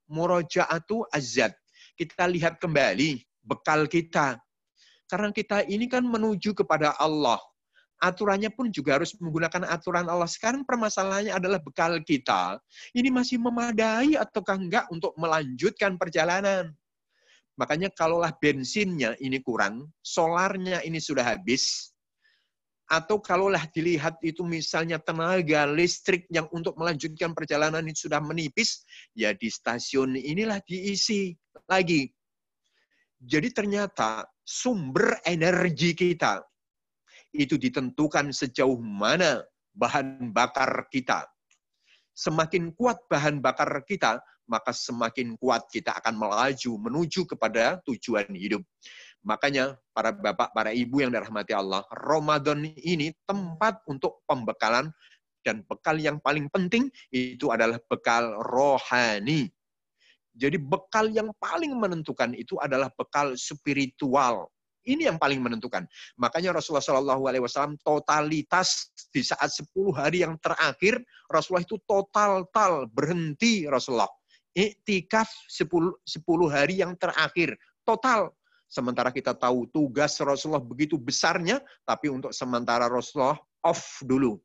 azzat. Kita lihat kembali bekal kita. Karena kita ini kan menuju kepada Allah. Aturannya pun juga harus menggunakan aturan Allah. Sekarang permasalahannya adalah bekal kita. Ini masih memadai ataukah enggak untuk melanjutkan perjalanan. Makanya kalaulah bensinnya ini kurang, solarnya ini sudah habis, atau kalaulah dilihat itu misalnya tenaga listrik yang untuk melanjutkan perjalanan ini sudah menipis, ya di stasiun inilah diisi lagi. Jadi ternyata sumber energi kita itu ditentukan sejauh mana bahan bakar kita. Semakin kuat bahan bakar kita, maka semakin kuat kita akan melaju menuju kepada tujuan hidup. Makanya para bapak, para ibu yang dirahmati Allah, Ramadan ini tempat untuk pembekalan, dan bekal yang paling penting itu adalah bekal rohani. Jadi bekal yang paling menentukan itu adalah bekal spiritual. Ini yang paling menentukan. Makanya Rasulullah SAW totalitas di saat 10 hari yang terakhir, Rasulullah itu total berhenti Rasulullah. Iktikaf 10 hari yang terakhir, total. Sementara kita tahu tugas Rasulullah begitu besarnya, tapi untuk sementara Rasulullah off dulu.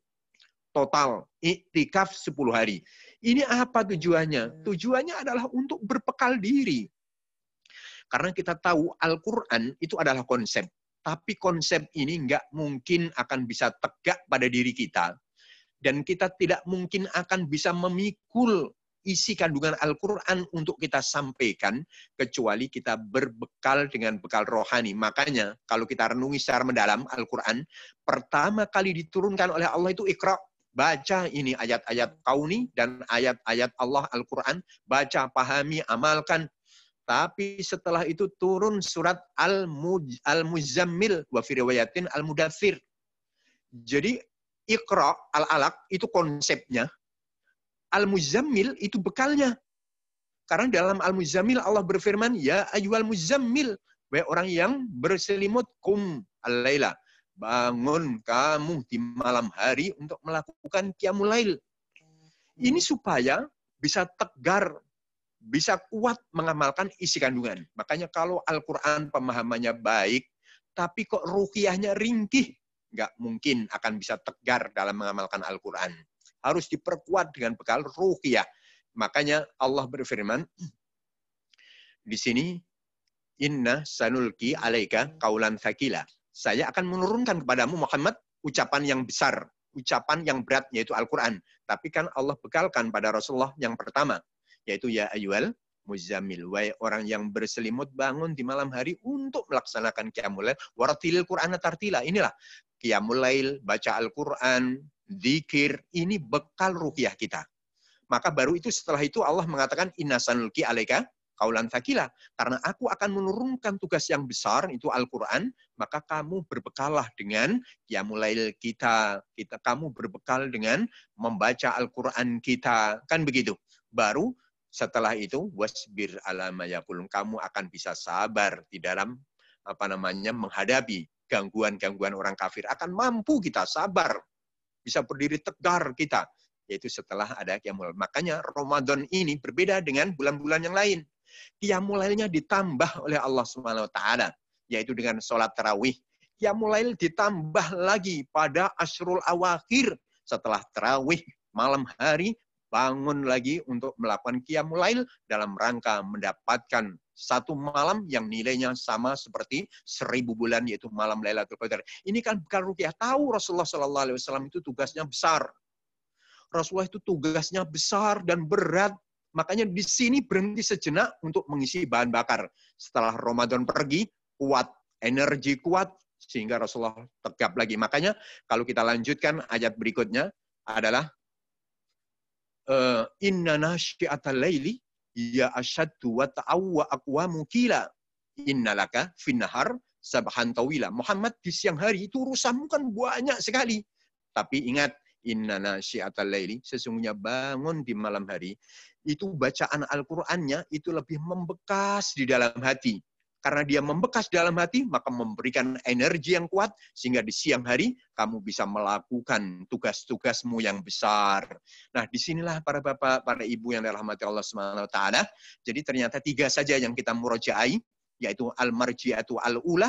Total, iktikaf 10 hari. Ini apa tujuannya? Tujuannya adalah untuk berbekal diri. Karena kita tahu Al-Quran itu adalah konsep. Tapi konsep ini nggak mungkin akan bisa tegak pada diri kita. Dan kita tidak mungkin akan bisa memikul isi kandungan Al-Quran untuk kita sampaikan, kecuali kita berbekal dengan bekal rohani. Makanya kalau kita renungi secara mendalam Al-Quran, pertama kali diturunkan oleh Allah itu Iqra, Baca ini ayat-ayat kauni dan ayat-ayat Allah Al-Quran. Baca, pahami, amalkan. Tapi setelah itu turun surat Al-Muzammil wa fi riwayatin Al-Mudaththir. Jadi Iqra, Al-Alaq itu konsepnya. Al-Muzammil itu bekalnya. Karena dalam Al-Muzammil Allah berfirman, ya ayyuhal muzammil, wahai orang yang berselimut, kum al-laila. Bangun kamu di malam hari untuk melakukan qiyamul lail. Ini supaya bisa tegar, bisa kuat mengamalkan isi kandungan. Makanya kalau Al-Quran pemahamannya baik, tapi kok ruqyahnya ringkih, nggak mungkin akan bisa tegar dalam mengamalkan Al-Quran. Harus diperkuat dengan bekal ruqyah. Makanya Allah berfirman, di sini, Inna sanulki alaika kaulan thaqila. Saya akan menurunkan kepadamu Muhammad ucapan yang besar, ucapan yang berat, yaitu Al-Quran. Tapi kan Allah bekalkan pada Rasulullah yang pertama, yaitu ya ayyuhal muzammil, wahai orang yang berselimut, bangun di malam hari untuk melaksanakan qiyamul lail, warattilil Qur'ana tartila. Inilah qiyamul lail, baca Al-Quran, zikir, ini bekal ruqyah kita. Maka baru itu setelah itu Allah mengatakan inna sanulki alaika kaulan thaqila. Karena aku akan menurunkan tugas yang besar, itu Al-Quran, maka kamu berbekallah dengan qiyamul lail kita. Kamu berbekal dengan membaca Al-Quran kita. Kan begitu. Baru setelah itu, wasbir ala ma yaqulun. Kamu akan bisa sabar di dalam menghadapi gangguan-gangguan orang kafir. Akan mampu kita sabar. Bisa berdiri tegar kita. Yaitu setelah ada qiyamul lail. Makanya Ramadan ini berbeda dengan bulan-bulan yang lain. Qiyamul lailnya ditambah oleh Allah Subhanahu wa taala, yaitu dengan sholat tarawih. Qiyamul lail ditambah lagi pada asyrul awakhir, setelah tarawih malam hari bangun lagi untuk melakukan qiyamul lail dalam rangka mendapatkan satu malam yang nilainya sama seperti 1000 bulan, yaitu malam Lailatul Qadar. Ini kan bekal ruqyah. Tahu Rasulullah Shallallahu Alaihi Wasallam itu tugasnya besar. Rasulullah itu tugasnya besar dan berat. Makanya di sini berhenti sejenak untuk mengisi bahan bakar. Setelah Ramadan pergi, kuat, energi kuat, sehingga Rasulullah tegap lagi. Makanya kalau kita lanjutkan ayat berikutnya adalah inna nasyi'atal laili ya asyaddu wa ta'awwa aqwamu qila innalaka finnahar sabhan tawila. Muhammad di siang hari itu urusanmu kan banyak sekali. Tapi ingat, inna nasyi'atal laili, sesungguhnya bangun di malam hari, itu bacaan Al-Qur'annya itu lebih membekas di dalam hati. Karena dia membekas dalam hati, maka memberikan energi yang kuat, sehingga di siang hari kamu bisa melakukan tugas-tugasmu yang besar. Nah, disinilah para bapak, para ibu yang dirahmati Allah Subhanahu wa taala. Jadi ternyata 3 saja yang kita murojaai, yaitu al-marji'atu al-ula,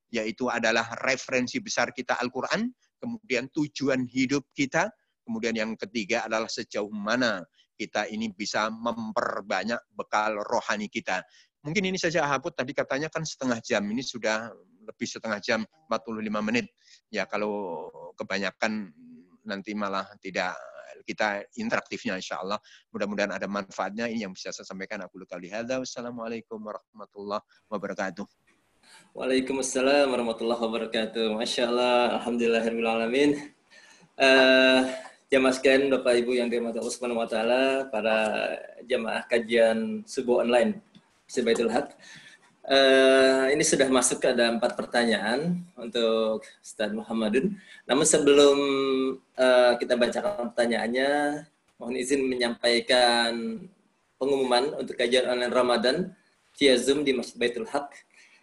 yaitu adalah referensi besar kita Al-Quran, kemudian tujuan hidup kita, kemudian yang ketiga adalah sejauh mana kita ini bisa memperbanyak bekal rohani kita. Mungkin ini saja Haput, tadi katanya kan setengah jam, ini sudah lebih setengah jam, 45 menit. Ya kalau kebanyakan nanti malah tidak kita interaktifnya, insya Allah. Mudah-mudahan ada manfaatnya. Ini yang bisa saya sampaikan. Aku qauli hadza. Wassalamualaikum warahmatullahi wabarakatuh. Waalaikumsalam warahmatullahi wabarakatuh. Masya Allah, alhamdulillahirrahmanirrahim. Jamaah sekalian, Bapak Ibu yang dirahmati Allah Subhanahu wa taala, para jamaah kajian subuh online Baitul Haq. Ini sudah masuk ke ada 4 pertanyaan untuk Ustaz Muhammadun. Namun sebelum kita bacakan pertanyaannya, mohon izin menyampaikan pengumuman untuk kajian online Ramadan via Zoom di Masjid Baitul Haq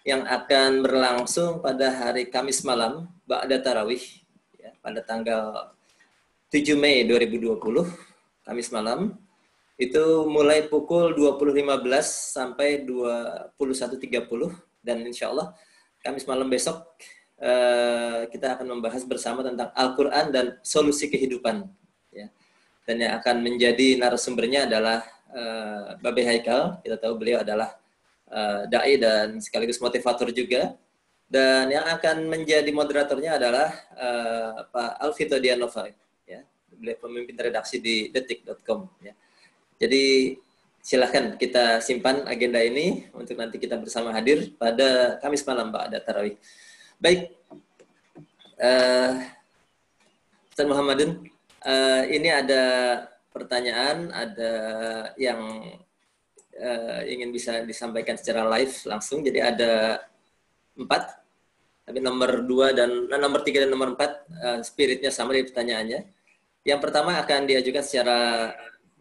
yang akan berlangsung pada hari Kamis malam ba'da tarawih, ya, pada tanggal 7 Mei 2020, Kamis malam, itu mulai pukul 20.15 sampai 21.30, dan insya Allah Kamis malam besok kita akan membahas bersama tentang Al-Quran dan solusi kehidupan. Ya. Dan yang akan menjadi narasumbernya adalah Babe Haikal. Kita tahu beliau adalah da'i dan sekaligus motivator juga. Dan yang akan menjadi moderatornya adalah Pak Alvito Dianova, ya, beliau pemimpin redaksi di detik.com. Ya. Jadi silahkan kita simpan agenda ini untuk nanti kita bersama hadir pada Kamis malam ba'da tarawih. Baik, Ustaz Muhammadun, Ini ada pertanyaan, ada yang ingin bisa disampaikan secara live langsung. Jadi ada 4, tapi nomor 2 dan nomor 3 dan nomor 4 spiritnya sama dari pertanyaannya. Yang pertama akan diajukan secara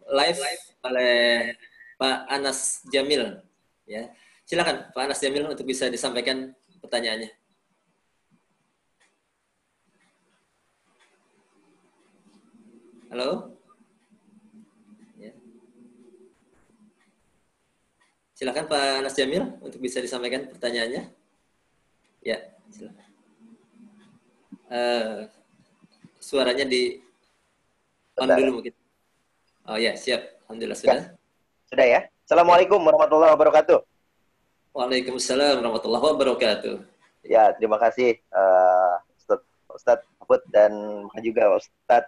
live oleh Pak Anas Jamil. Ya, silakan Pak Anas Jamil untuk bisa disampaikan pertanyaannya. Halo. Ya. Silakan Pak Anas Jamil untuk bisa disampaikan pertanyaannya. Ya, silakan. Suaranya di on dulu mungkin. Oh ya, siap. Alhamdulillah sudah. Ya, sudah ya. Assalamualaikum warahmatullahi wabarakatuh. Waalaikumsalam warahmatullahi wabarakatuh. Ya, terima kasih Ustadz Mahfud dan juga Ustadz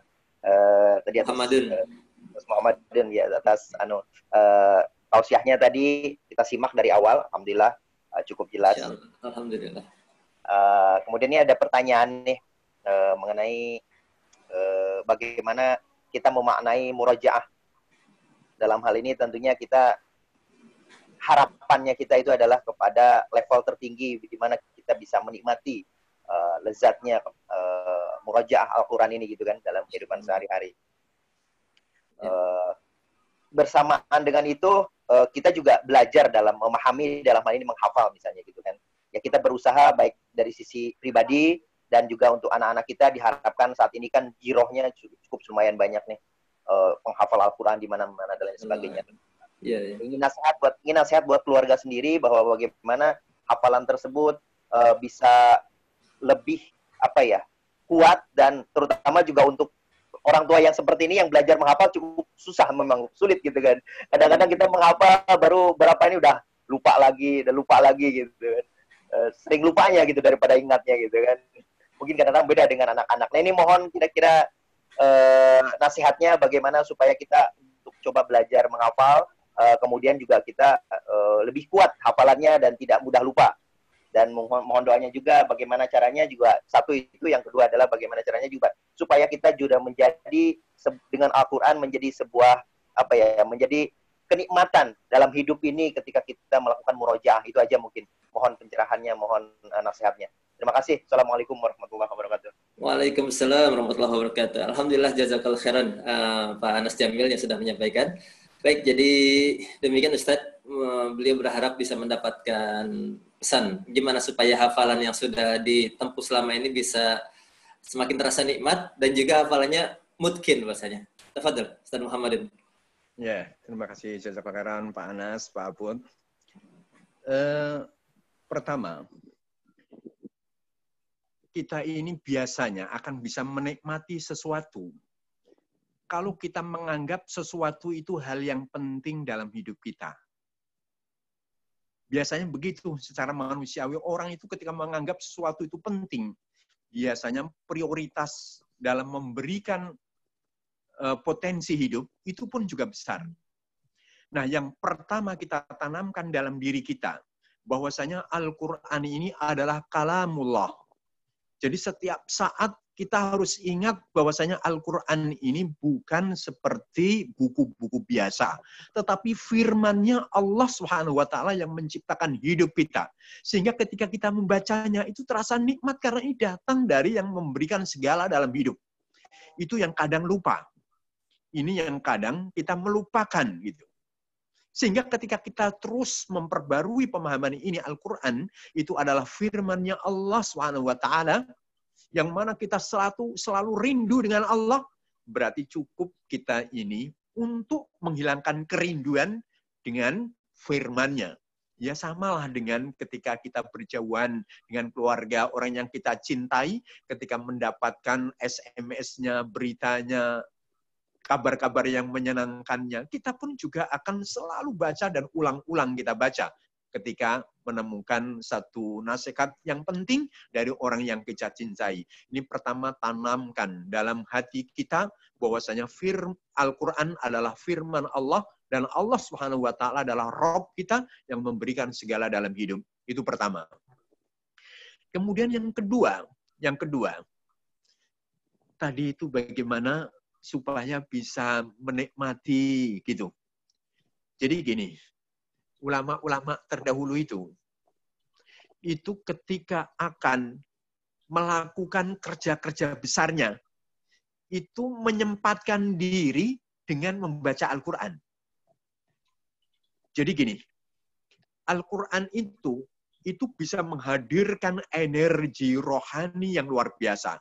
tadi atas Muhammadin ya atas tausiahnya tadi kita simak dari awal, alhamdulillah cukup jelas. Alhamdulillah. Kemudian ini ada pertanyaan nih mengenai bagaimana kita memaknai murajaah. Dalam hal ini tentunya harapannya kita itu adalah kepada level tertinggi di mana kita bisa menikmati lezatnya murajaah Al-Quran ini gitu kan dalam kehidupan sehari-hari. Bersamaan dengan itu kita juga belajar dalam memahami, dalam hal ini menghafal misalnya gitu kan. Ya kita berusaha baik dari sisi pribadi dan juga untuk anak-anak kita diharapkan saat ini kan girohnya cukup lumayan banyak nih penghafal Al-Quran di mana-mana dan lain sebagainya. Ingin nasihat buat keluarga sendiri bahwa bagaimana hafalan tersebut bisa lebih kuat dan terutama juga untuk orang tua yang seperti ini yang belajar menghafal cukup susah, memang sulit gitu kan. Kadang-kadang kita menghafal baru berapa ini udah lupa lagi gitu. Sering lupanya gitu daripada ingatnya gitu kan. Mungkin kadang-kadang beda dengan anak-anak. Nah ini mohon kira-kira nasihatnya bagaimana supaya kita untuk coba belajar menghafal, kemudian juga kita lebih kuat hafalannya dan tidak mudah lupa. Dan mohon doanya juga bagaimana caranya juga, satu itu, yang kedua adalah bagaimana caranya juga supaya kita juga menjadi dengan Al-Quran menjadi sebuah menjadi kenikmatan dalam hidup ini ketika kita melakukan murojaah. Itu aja mungkin, mohon pencerahannya, mohon nasihatnya. Terima kasih. Assalamualaikum warahmatullahi wabarakatuh. Waalaikumsalam warahmatullahi wabarakatuh. Alhamdulillah, jazakallahu khairan Pak Anas Jamil yang sudah menyampaikan. Baik, jadi demikian Ustadz, beliau berharap bisa mendapatkan pesan gimana supaya hafalan yang sudah ditempuh selama ini bisa semakin terasa nikmat dan juga hafalannya mungkin bahasanya. Tafadhol, Ustaz Muhammadin. Ya, terima kasih jazakallahu khairan Pak Anas, Pak Abud. Pertama, kita ini biasanya akan bisa menikmati sesuatu kalau kita menganggap sesuatu itu hal yang penting dalam hidup kita. Biasanya begitu secara manusiawi, orang itu ketika menganggap sesuatu itu penting, biasanya prioritas dalam memberikan potensi hidup itu pun juga besar. Nah, yang pertama kita tanamkan dalam diri kita, bahwasanya Al-Quran ini adalah kalamullah. Jadi setiap saat kita harus ingat bahwasanya Al-Quran ini bukan seperti buku-buku biasa, tetapi firman-Nya Allah Subhanahu wa taala yang menciptakan hidup kita. Sehingga ketika kita membacanya itu terasa nikmat karena ini datang dari yang memberikan segala dalam hidup. Itu yang kadang lupa. Ini yang kadang kita melupakan gitu. Sehingga ketika kita terus memperbarui pemahaman ini, Al-Quran itu adalah firman-Nya Allah Subhanahu wa taala, yang mana kita selalu rindu dengan Allah, berarti cukup kita ini untuk menghilangkan kerinduan dengan firman-Nya. Ya samalah dengan ketika kita berjauhan dengan keluarga, orang yang kita cintai, ketika mendapatkan SMS-nya, beritanya, kabar-kabar yang menyenangkannya, kita pun juga akan selalu baca dan ulang-ulang kita baca. Ketika menemukan satu nasihat yang penting dari orang yang kita cintai. Ini pertama, tanamkan dalam hati kita bahwasanya Al-Quran adalah firman Allah dan Allah Subhanahu wa taala adalah Rabb kita yang memberikan segala dalam hidup. Itu pertama. Kemudian yang kedua, tadi itu bagaimana supaya bisa menikmati gitu. Jadi gini, ulama-ulama terdahulu itu ketika akan melakukan kerja-kerja besarnya, itu menyempatkan diri dengan membaca Al-Quran. Jadi gini, Al-Quran itu bisa menghadirkan energi rohani yang luar biasa.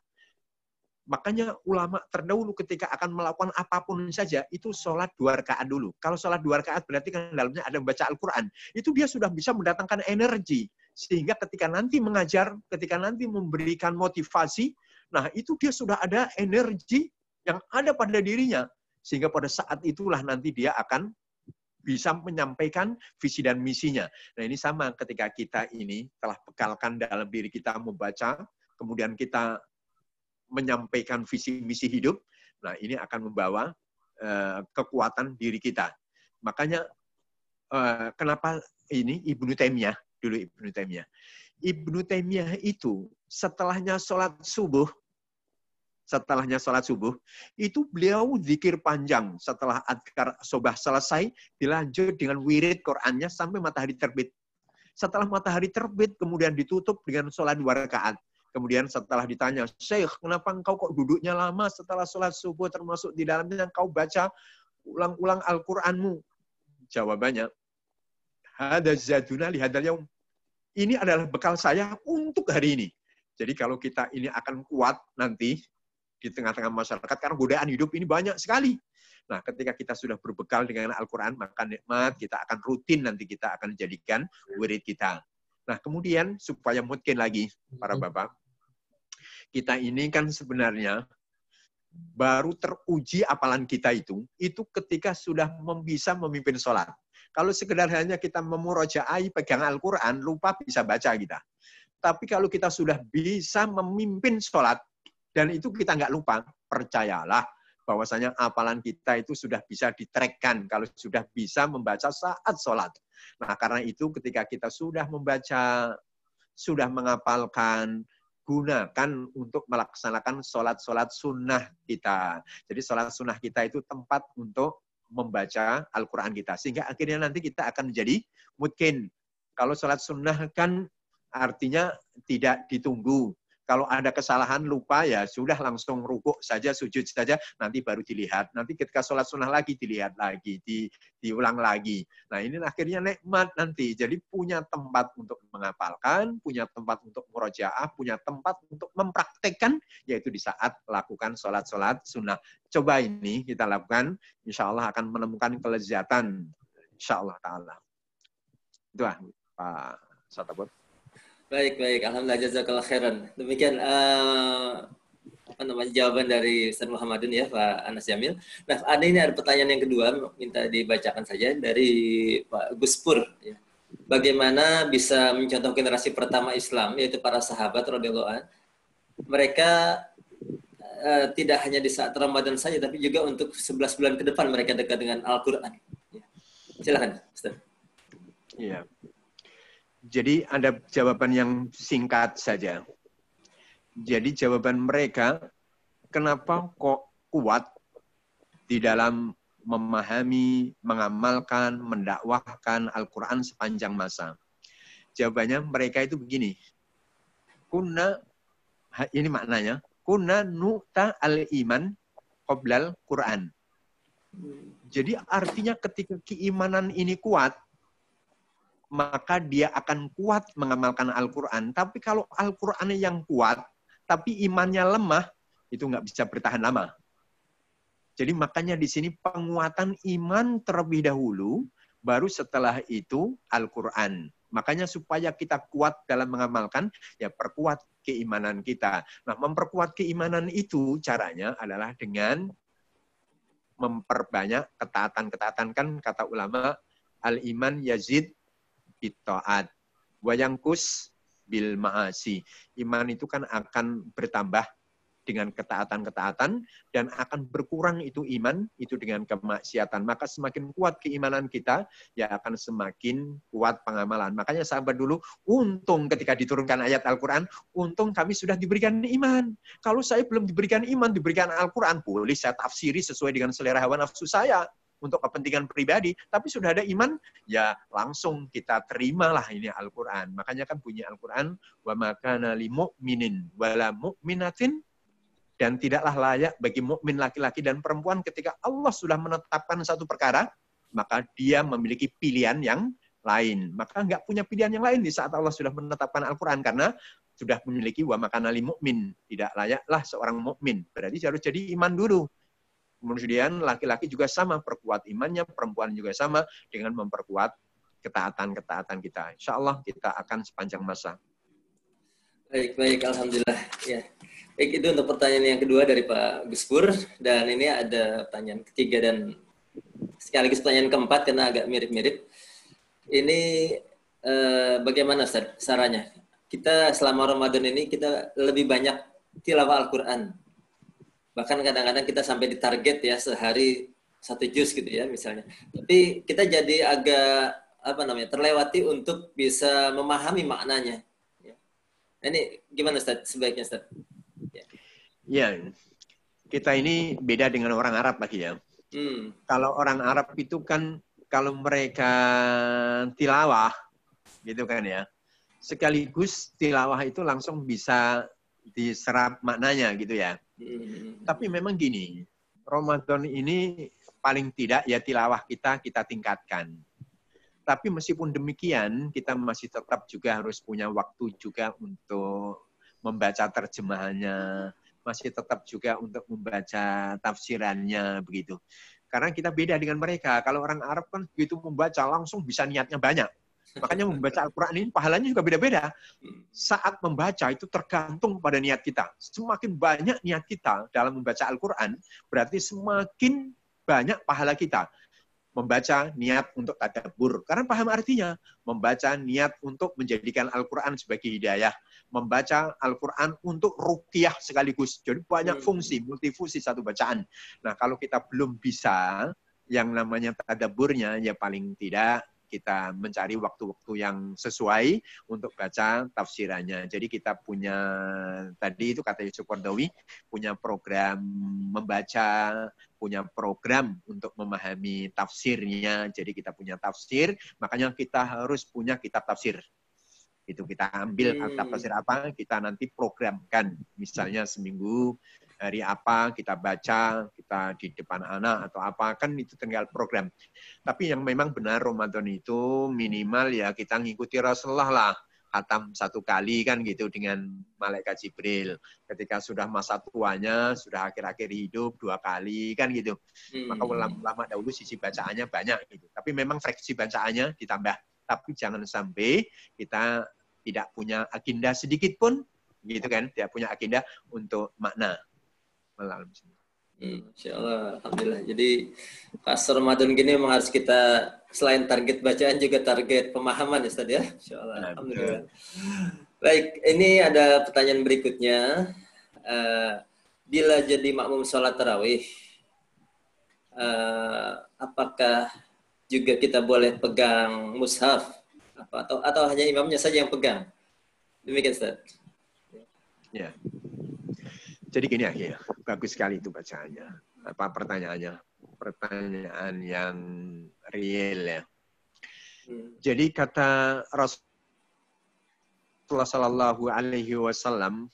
Makanya ulama terdahulu ketika akan melakukan apapun saja, itu sholat 2 rakaat dulu. Kalau sholat 2 rakaat berarti kan dalamnya ada membaca Al-Quran. Itu dia sudah bisa mendatangkan energi. Sehingga ketika nanti mengajar, ketika nanti memberikan motivasi, nah itu dia sudah ada energi yang ada pada dirinya. Sehingga pada saat itulah nanti dia akan bisa menyampaikan visi dan misinya. Nah ini sama ketika kita ini telah bekalkan dalam diri kita membaca, kemudian kita menyampaikan visi misi hidup, nah ini akan membawa kekuatan diri kita. Makanya kenapa ini Ibnu Taimiyah itu setelahnya sholat subuh, itu beliau zikir panjang. Setelah adkar sobah selesai, dilanjut dengan wirid Qur'annya sampai matahari terbit. Setelah matahari terbit, kemudian ditutup dengan sholat 2 rakaat. Kemudian setelah ditanya, Syekh, kenapa engkau kok duduknya lama setelah sholat subuh, termasuk di dalamnya engkau baca ulang-ulang Al-Qur'anmu? Jawabannya, hada zaduna li hadal yaum. Ini adalah bekal saya untuk hari ini. Jadi kalau kita ini akan kuat nanti di tengah-tengah masyarakat, karena godaan hidup ini banyak sekali. Nah, ketika kita sudah berbekal dengan Al-Quran, maka nikmat kita akan rutin nanti kita akan jadikan wirid kita. Nah, kemudian supaya mungkin lagi, para bapak, kita ini kan sebenarnya baru teruji apalan kita itu ketika sudah bisa memimpin sholat. Kalau sekedar hanya kita memurojaai pegang Al-Quran, lupa bisa baca kita. Tapi kalau kita sudah bisa memimpin sholat, dan itu kita nggak lupa, percayalah bahwasanya apalan kita itu sudah bisa di-track-kan kalau sudah bisa membaca saat sholat. Nah, karena itu ketika kita sudah membaca, sudah menghafalkan, gunakan untuk melaksanakan sholat-sholat sunnah kita. Jadi sholat sunnah kita itu tempat untuk membaca Al-Quran kita. Sehingga akhirnya nanti kita akan menjadi mungkin. Kalau sholat sunnah kan artinya tidak ditunggu. Kalau ada kesalahan, lupa, ya sudah langsung rukuk saja, sujud saja, nanti baru dilihat. Nanti ketika sholat sunnah lagi, dilihat lagi, diulang lagi. Nah ini akhirnya nikmat nanti. Jadi punya tempat untuk menghafalkan, punya tempat untuk murojaah, punya tempat untuk mempraktekkan, yaitu di saat lakukan sholat-sholat sunnah. Coba ini kita lakukan, insya Allah akan menemukan kelezatan. Insya Allah ta'ala. Itu Pak Satabot. Baik. Alhamdulillah, jazakallah khairan. Demikian jawaban dari Ustaz Muhammadin ya, Pak Anas Jamil. Nah, ada pertanyaan yang kedua, minta dibacakan saja dari Pak Gus Pur. Ya. Bagaimana bisa mencontoh generasi pertama Islam, yaitu para sahabat radhiyallahu anhu. Mereka tidak hanya di saat Ramadan saja, tapi juga untuk 11 bulan ke depan mereka dekat dengan Al-Quran. Ya. Silakan, Ustaz. Iya. Jadi ada jawaban yang singkat saja. Jadi jawaban mereka, kenapa kok kuat di dalam memahami, mengamalkan, mendakwahkan Al-Quran sepanjang masa? Jawabannya mereka itu begini. Ini maknanya, kunna nu'ta al-iman qoblal Quran. Jadi artinya ketika keimanan ini kuat, maka dia akan kuat mengamalkan Al-Quran. Tapi kalau Al-Qurannya yang kuat, tapi imannya lemah, itu nggak bisa bertahan lama. Jadi makanya di sini penguatan iman terlebih dahulu, baru setelah itu Al-Quran. Makanya supaya kita kuat dalam mengamalkan, ya perkuat keimanan kita. Nah, memperkuat keimanan itu caranya adalah dengan memperbanyak ketaatan-ketaatan. Kan kata ulama, al-iman yazid bitta'at wa yangkus bil ma'asi. Iman itu kan akan bertambah dengan ketaatan-ketaatan dan akan berkurang itu iman itu dengan kemaksiatan. Maka semakin kuat keimanan kita, ya akan semakin kuat pengamalan. Makanya sahabat dulu, untung ketika diturunkan ayat Al-Quran, untung kami sudah diberikan iman. Kalau saya belum diberikan iman, diberikan Al-Quran, boleh saya tafsiri sesuai dengan selera hawa nafsu saya untuk kepentingan pribadi, tapi sudah ada iman, ya langsung kita terimalah ini Al-Quran. Makanya kan bunyi Al-Quran, wa makana li mu'minin wala mu'minatin, dan tidaklah layak bagi mukmin laki-laki dan perempuan ketika Allah sudah menetapkan satu perkara, maka dia memiliki pilihan yang lain. Maka nggak punya pilihan yang lain di saat Allah sudah menetapkan Al-Quran, karena sudah memiliki wa makana li mu'min, tidak layaklah seorang mukmin. Berarti harus jadi iman dulu. Kemudian laki-laki juga sama, perkuat imannya, perempuan juga sama dengan memperkuat ketaatan-ketaatan kita. Insya Allah kita akan sepanjang masa. Baik, Alhamdulillah. Ya. Baik, itu untuk pertanyaan yang kedua dari Pak Gus Pur. Dan ini ada pertanyaan ketiga dan sekaligus pertanyaan keempat karena agak mirip-mirip. Ini bagaimana Ustaz, sarannya? Kita selama Ramadan ini kita lebih banyak tilawah Al-Quran. Bahkan kadang-kadang kita sampai di target ya sehari 1 juz gitu ya misalnya. Tapi kita jadi agak terlewati untuk bisa memahami maknanya. Ya. Ini gimana Ustaz sebaiknya Ustaz? Ya, kita ini beda dengan orang Arab lagi ya. Kalau orang Arab itu kan kalau mereka tilawah gitu kan ya, sekaligus tilawah itu langsung bisa diserap maknanya gitu ya. Tapi memang gini, Ramadan ini paling tidak ya tilawah kita tingkatkan. Tapi meskipun demikian, kita masih tetap juga harus punya waktu juga untuk membaca terjemahannya, masih tetap juga untuk membaca tafsirannya begitu. Karena kita beda dengan mereka. Kalau orang Arab kan begitu membaca langsung bisa niatnya banyak. Makanya membaca Al-Quran ini pahalanya juga beda-beda. Saat membaca itu tergantung pada niat kita. Semakin banyak niat kita dalam membaca Al-Quran, berarti semakin banyak pahala kita. Membaca niat untuk tadabbur. Karena paham artinya. Membaca niat untuk menjadikan Al-Quran sebagai hidayah. Membaca Al-Quran untuk ruqyah sekaligus. Jadi banyak fungsi, multifungsi satu bacaan. Nah, kalau kita belum bisa yang namanya tadabburnya, ya paling tidak kita mencari waktu-waktu yang sesuai untuk baca tafsirannya. Jadi kita punya, tadi itu kata Yusuf Qaradawi, punya program membaca, punya program untuk memahami tafsirnya. Jadi kita punya tafsir, makanya kita harus punya kitab tafsir. Itu kita ambil tafsir apa, kita nanti programkan. Misalnya seminggu, hari apa kita baca, kita di depan anak atau apa, kan itu tinggal program. Tapi yang memang benar Ramadan itu minimal ya kita ngikuti Rasulullah lah. Khatam 1 kali kan gitu dengan Malaikat Jibril. Ketika sudah masa tuanya, sudah akhir-akhir hidup 2 kali kan gitu. Maka ulama dahulu sisi bacaannya banyak gitu. Tapi memang frekuensi bacaannya ditambah. Tapi jangan sampai kita tidak punya agenda sedikit pun gitu kan, tidak punya agenda untuk makna. Insya Allah, Alhamdulillah. Jadi pas Ramadan gini memang harus kita selain target bacaan juga target pemahaman Ustaz ya. Insya Allah, Alhamdulillah. Baik, ini ada pertanyaan berikutnya. Bila jadi makmum sholat tarawih, apakah juga kita boleh pegang mushaf atau hanya imamnya saja yang pegang? Demikian Ustaz. Ya. Jadi gini ya, bagus sekali itu bacaannya. Apa pertanyaannya? Pertanyaan yang real ya. Jadi kata Rasulullah Sallallahu Alaihi Wasallam,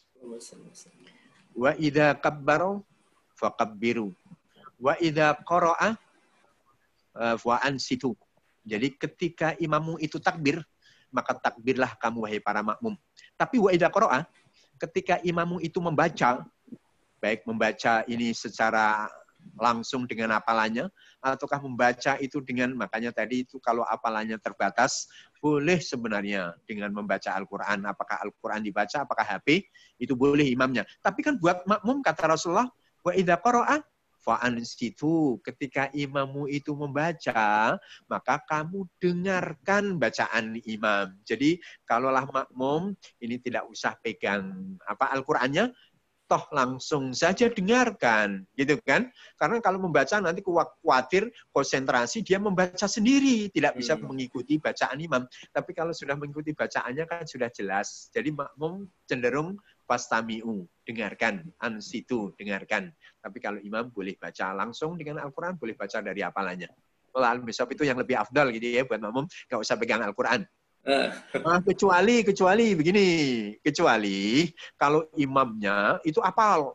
wa idza kabbaru fakabbiru, wa idza qara'a wa ansitu. Jadi ketika imammu itu takbir, maka takbirlah kamu wahai para makmum. Tapi wa idza qara'a, ketika imammu itu membaca, baik membaca ini secara langsung dengan hafalannya, ataukah membaca itu dengan, makanya tadi itu kalau hafalannya terbatas, boleh sebenarnya dengan membaca Al-Quran. Apakah Al-Quran dibaca, apakah HP, itu boleh imamnya. Tapi kan buat makmum, kata Rasulullah, wa idza qara'a fa'ansitu, ketika imammu itu membaca, maka kamu dengarkan bacaan imam. Jadi, kalaulah makmum, ini tidak usah pegang Al-Qurannya, toh langsung saja dengarkan, gitu kan? Karena kalau membaca nanti khawatir konsentrasi dia membaca sendiri, tidak bisa mengikuti bacaan imam. Tapi kalau sudah mengikuti bacaannya kan sudah jelas. Jadi makmum cenderung fastami'u, dengarkan, ansitu, dengarkan. Tapi kalau imam boleh baca langsung dengan Al-Quran, boleh baca dari hafalannya. Kalau al-misaf itu yang lebih afdal gitu ya buat makmum, nggak usah pegang Al-Quran. Kecuali begini, kecuali kalau imamnya itu apal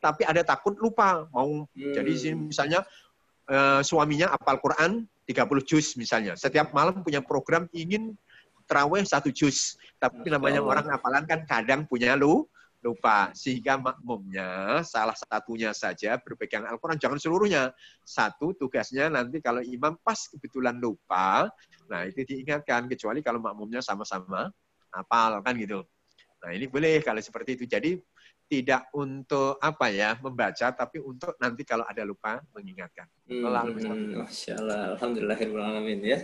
tapi ada takut lupa mau. Jadi misalnya suaminya apal Quran 30 juz misalnya, setiap malam punya program ingin terawih 1 juz, tapi namanya orang hafalan kan kadang punya lupa, sehingga makmumnya salah satunya saja berpegang Al-Quran, jangan seluruhnya. Satu tugasnya nanti kalau imam pas kebetulan lupa, nah itu diingatkan, kecuali kalau makmumnya sama-sama hafal kan gitu. Nah ini boleh kalau seperti itu. Jadi tidak untuk membaca, tapi untuk nanti kalau ada lupa mengingatkan. Masya Allah, alhamdulillahirrahmanirrahim ya.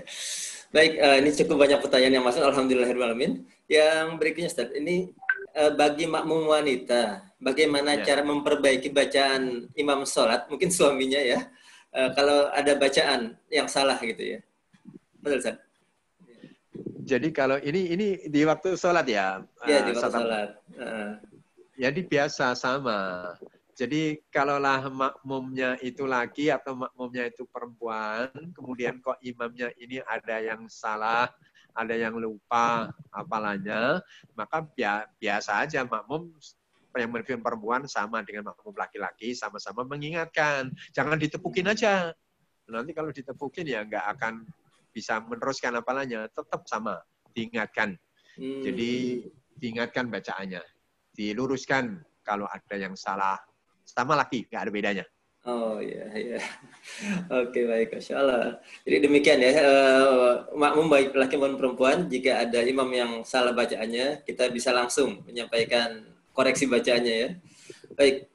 Baik, ini cukup banyak pertanyaan yang masuk, alhamdulillahirrahmanirrahim. Yang berikutnya Ustaz, ini bagi makmum wanita, bagaimana cara memperbaiki bacaan imam sholat, mungkin suaminya ya, kalau ada bacaan yang salah gitu ya. Betul, Ustaz? Jadi kalau ini di waktu sholat ya? Iya, di waktu sholat. Jadi biasa sama. Jadi kalaulah makmumnya itu laki atau makmumnya itu perempuan, kemudian kok imamnya ini ada yang salah, ada yang lupa hafalannya, maka biasa aja makmum yang memimpin perempuan sama dengan makmum laki-laki, sama-sama mengingatkan. Jangan ditepukin aja. Nanti kalau ditepukin ya nggak akan bisa meneruskan hafalannya, tetap sama, diingatkan. Jadi diingatkan bacaannya, diluruskan kalau ada yang salah. Sama laki, nggak ada bedanya. Oh iya, iya. Oke, baik, Masya Allah. Jadi demikian ya, makmum baik laki maupun perempuan, jika ada imam yang salah bacaannya, kita bisa langsung menyampaikan koreksi bacaannya ya. Baik,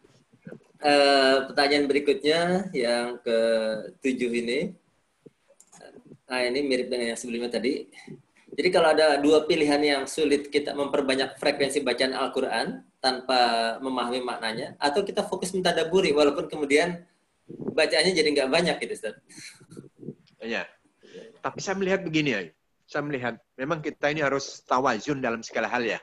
pertanyaan berikutnya yang ke-7 ini. Nah, ini mirip dengan yang sebelumnya tadi. Jadi kalau ada dua pilihan yang sulit, kita memperbanyak frekuensi bacaan Al-Quran tanpa memahami maknanya, atau kita fokus mentadaburi walaupun kemudian bacaannya jadi nggak banyak gitu, Ustaz. Iya. Tapi saya melihat begini ya. Saya melihat memang kita ini harus tawazun dalam segala hal ya.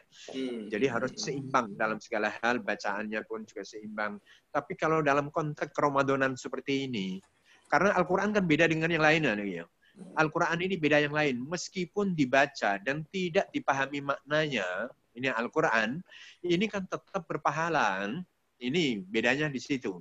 Jadi harus seimbang dalam segala hal, bacaannya pun juga seimbang. Tapi kalau dalam konteks Ramadanan seperti ini, karena Al-Quran kan beda dengan yang lainnya ya. Al-Quran ini beda yang lain. Meskipun dibaca dan tidak dipahami maknanya, ini Al-Quran, ini kan tetap berpahala. Ini bedanya di situ.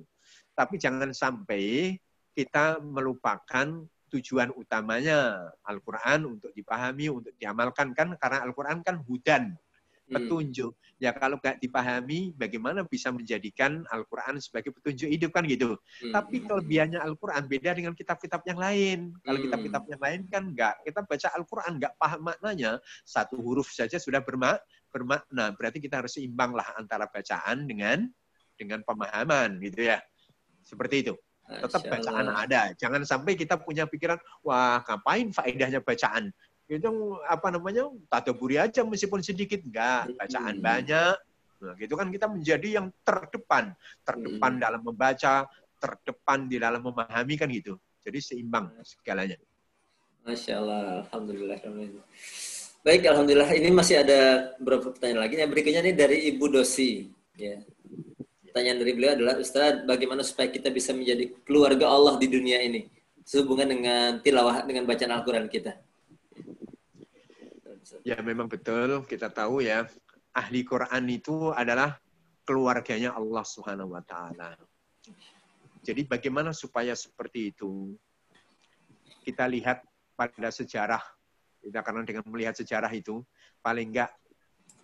Tapi jangan sampai kita melupakan tujuan utamanya Al-Quran untuk dipahami, untuk diamalkan. Kan karena Al-Quran kan hudan, petunjuk. Ya kalau nggak dipahami, bagaimana bisa menjadikan Al-Quran sebagai petunjuk hidup kan gitu. Tapi kelebihannya Al-Quran beda dengan kitab-kitab yang lain. Kalau kitab-kitab yang lain kan nggak. Kita baca Al-Quran nggak paham maknanya, satu huruf saja sudah bermakna. Berarti kita harus seimbang lah antara bacaan dengan pemahaman gitu ya. Seperti itu. Tetap bacaan ada. Jangan sampai kita punya pikiran, wah ngapain faedahnya bacaan. Itu tadaburi aja meskipun sedikit, enggak, bacaan banyak. Nah, gitu kan kita menjadi yang terdepan dalam membaca, terdepan di dalam memahami kan gitu. Jadi seimbang segalanya. Masya Allah, alhamdulillah. Baik, alhamdulillah. Ini masih ada beberapa pertanyaan lagi. Yang berikutnya ini dari Ibu Dosi. Ya. Pertanyaan dari beliau adalah, Ustaz, bagaimana supaya kita bisa menjadi keluarga Allah di dunia ini sehubungan dengan tilawah, dengan bacaan Al-Quran kita? Ya memang betul, kita tahu ya, ahli Quran itu adalah keluarganya Allah Subhanahu wa Ta'ala. Jadi bagaimana supaya seperti itu? Kita lihat pada sejarah, kita karena dengan melihat sejarah itu, paling enggak,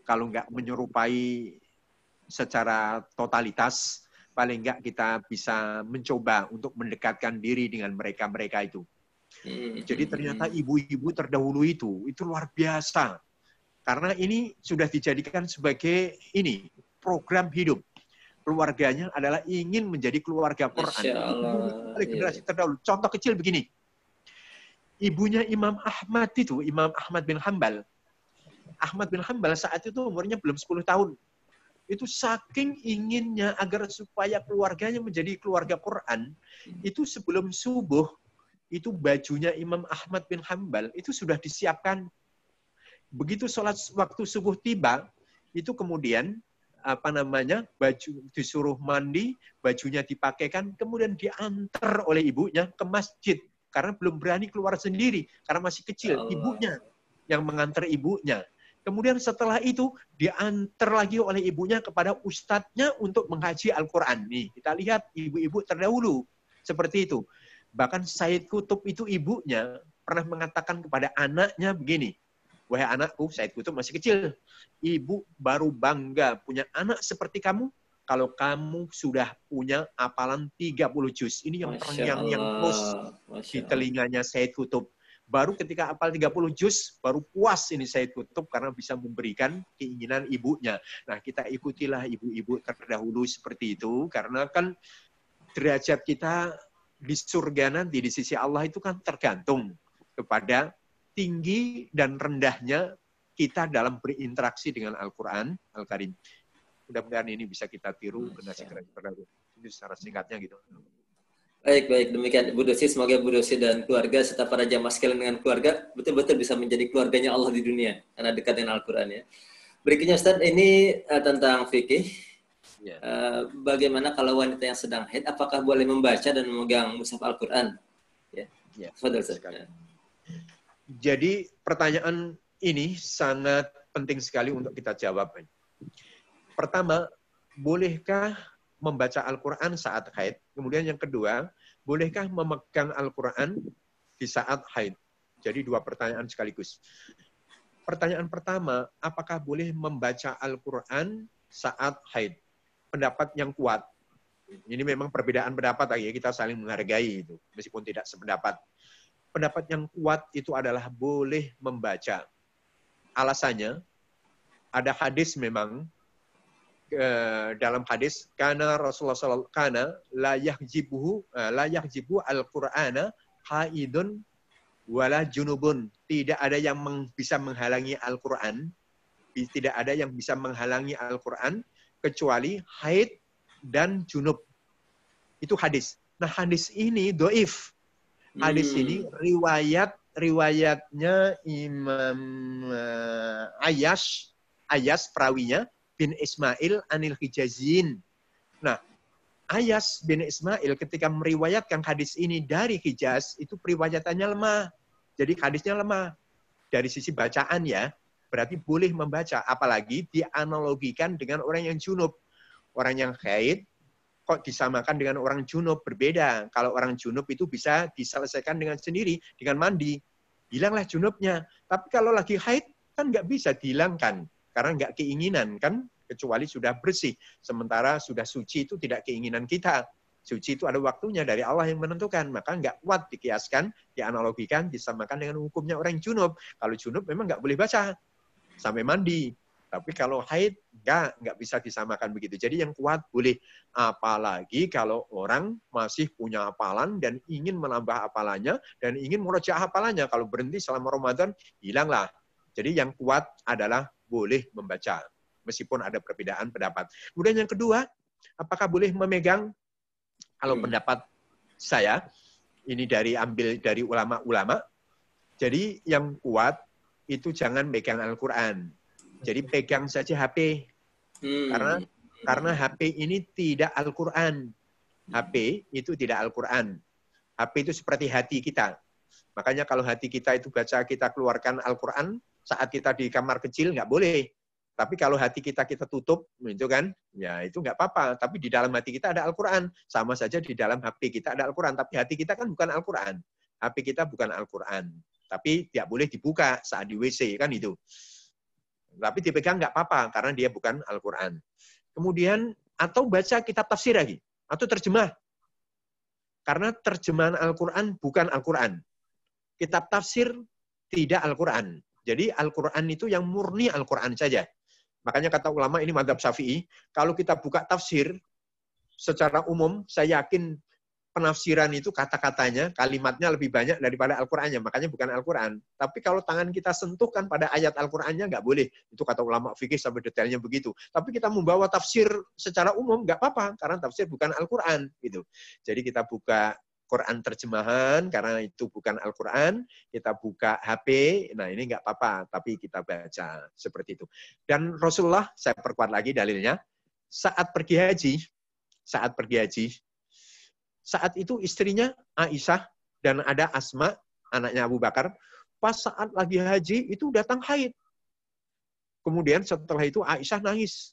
kalau enggak menyerupai secara totalitas, paling enggak kita bisa mencoba untuk mendekatkan diri dengan mereka-mereka itu. Jadi ternyata ibu-ibu terdahulu itu luar biasa. Karena ini sudah dijadikan sebagai program hidup. Keluarganya adalah ingin menjadi keluarga Quran. Oleh generasi terdahulu. Contoh kecil begini. Ibunya Imam Ahmad itu, Imam Ahmad bin Hanbal. Ahmad bin Hanbal saat itu umurnya belum 10 tahun. Itu saking inginnya agar supaya keluarganya menjadi keluarga Quran, itu sebelum subuh, itu bajunya Imam Ahmad bin Hambal itu sudah disiapkan. Begitu sholat waktu subuh tiba, itu kemudian baju disuruh mandi, bajunya dipakaikan, kemudian diantar oleh ibunya ke masjid karena belum berani keluar sendiri karena masih kecil. Ibunya yang mengantar ibunya. Kemudian setelah itu diantar lagi oleh ibunya kepada ustadznya untuk menghaji Al-Quran. Nih, kita lihat ibu-ibu terdahulu seperti itu. Bahkan Said Qutb itu ibunya pernah mengatakan kepada anaknya begini, wahai anakku, Said Qutb masih kecil, ibu baru bangga punya anak seperti kamu kalau kamu sudah punya hafalan 30 juz. Ini yang terngiang-ngiang terus di telinganya Said Qutb. Baru ketika hafal 30 juz, baru puas ini Said Qutb karena bisa memberikan keinginan ibunya. Nah, kita ikutilah ibu-ibu terdahulu seperti itu, karena kan derajat kita di surga nanti di sisi Allah itu kan tergantung kepada tinggi dan rendahnya kita dalam berinteraksi dengan Al-Quran Al-Karim. Mudah-mudahan ini bisa kita tiru generasi terdahulu. Ini secara singkatnya gitu. Baik, demikian Bu Dosi. Semoga Bu Dosi dan keluarga serta para jamaah sekalian dengan keluarga betul-betul bisa menjadi keluarganya Allah di dunia karena dekat dengan Al-Quran ya. Berikutnya Ustaz, ini tentang fikih. Ya. Bagaimana kalau wanita yang sedang haid, apakah boleh membaca dan memegang mushaf Al-Quran? Ya. Fadhal, Ustaz. Jadi pertanyaan ini sangat penting sekali untuk kita jawab. Pertama, bolehkah membaca Al-Quran saat haid? Kemudian yang kedua, bolehkah memegang Al-Quran di saat haid? Jadi dua pertanyaan sekaligus. Pertanyaan pertama, apakah boleh membaca Al-Quran saat haid? Pendapat yang kuat. Ini memang perbedaan pendapat, ya, kita saling menghargai itu, meskipun tidak sependapat. Pendapat yang kuat itu adalah boleh membaca. Alasannya, ada hadis memang, dalam hadis karena Rasulullah SAW karena la yahjibu al-Qur'ana haidun wala junubun. Tidak ada yang bisa menghalangi Al-Qur'an, tidak ada yang bisa menghalangi Al-Qur'an kecuali haid dan junub. Itu hadis. Nah, hadis ini dhaif. Hadis ini riwayatnya Imam Ayas perawinya bin Ismail anil Hijazin. Nah, Ayas bin Ismail ketika meriwayatkan hadis ini dari Hijaz, itu periwayatannya lemah. Jadi hadisnya lemah. Dari sisi bacaan ya, berarti boleh membaca. Apalagi dianalogikan dengan orang yang junub. Orang yang haid, kok disamakan dengan orang junub? Berbeda. Kalau orang junub itu bisa diselesaikan dengan sendiri, dengan mandi. Hilanglah junubnya. Tapi kalau lagi haid, kan nggak bisa dihilangkan. Karena nggak keinginan, kan? Kecuali sudah bersih. Sementara sudah suci itu tidak keinginan kita. Suci itu ada waktunya dari Allah yang menentukan. Maka nggak kuat dikiaskan, dianalogikan, disamakan dengan hukumnya orang junub. Kalau junub memang nggak boleh baca. Sampai mandi. Tapi kalau haid, nggak bisa disamakan begitu. Jadi yang kuat boleh. Apalagi kalau orang masih punya hafalan dan ingin menambah hafalannya, dan ingin murojaah hafalannya. Kalau berhenti selama Ramadan, hilanglah. Jadi yang kuat adalah boleh membaca, meskipun ada perbedaan pendapat. Kemudian yang kedua, apakah boleh memegang? Kalau pendapat saya, ini ambil dari ulama-ulama, jadi yang kuat itu jangan pegang Al-Quran. Jadi pegang saja HP. Karena HP ini tidak Al-Quran. HP itu tidak Al-Quran. HP itu seperti hati kita. Makanya kalau hati kita itu baca, kita keluarkan Al-Quran, saat kita di kamar kecil nggak boleh. Tapi kalau hati kita tutup, itu kan, ya itu nggak apa-apa. Tapi di dalam hati kita ada Al-Quran. Sama saja di dalam HP kita ada Al-Quran. Tapi hati kita kan bukan Al-Quran. HP kita bukan Al-Quran. Tapi tidak boleh dibuka saat di WC, kan itu. Tapi dipegang nggak apa-apa, karena dia bukan Al-Quran. Kemudian, atau baca kitab tafsir lagi. Atau terjemah. Karena terjemahan Al-Quran bukan Al-Quran. Kitab tafsir tidak Al-Quran. Jadi Al-Quran itu yang murni Al-Quran saja. Makanya kata ulama, ini mazhab Syafi'i, kalau kita buka tafsir, secara umum saya yakin penafsiran itu kata-katanya, kalimatnya lebih banyak daripada Al-Qur'annya, makanya bukan Al-Qur'an. Tapi kalau tangan kita sentuhkan pada ayat Al-Qur'annya nggak boleh. Itu kata ulama fikih sampai detailnya begitu. Tapi kita membawa tafsir secara umum nggak apa-apa, karena tafsir bukan Al-Qur'an gitu. Jadi kita buka Quran terjemahan, karena itu bukan Al-Quran, kita buka HP, nah ini nggak apa-apa, tapi kita baca seperti itu. Dan Rasulullah, saya perkuat lagi dalilnya, saat pergi haji, saat itu istrinya Aisyah dan ada Asma, anaknya Abu Bakar, pas saat lagi haji itu datang haid. Kemudian setelah itu Aisyah nangis.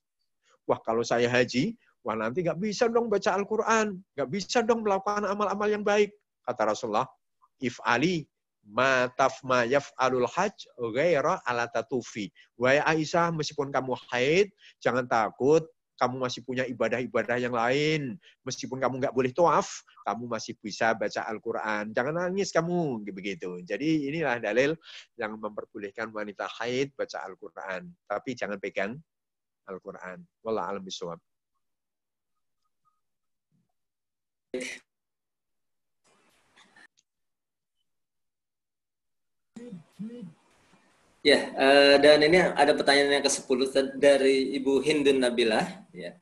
Wah, kalau saya haji, wah nanti nggak bisa dong baca Al-Quran, nggak bisa dong melakukan amal-amal yang baik. Kata Rasulullah, if'ali ma tafma yaf'alul hajj ghaira ala tatufi. Wahai Aisyah, meskipun kamu haid, jangan takut, kamu masih punya ibadah-ibadah yang lain. Meskipun kamu nggak boleh tawaf, kamu masih bisa baca Al-Quran. Jangan nangis kamu, begitu. Jadi inilah dalil yang memperbolehkan wanita haid baca Al-Quran. Tapi jangan pegang Al-Quran. Wallahu a'lam bishawab. Ya, dan ini ada pertanyaan yang ke-10 dari Ibu Hindun Nabilah. Ya.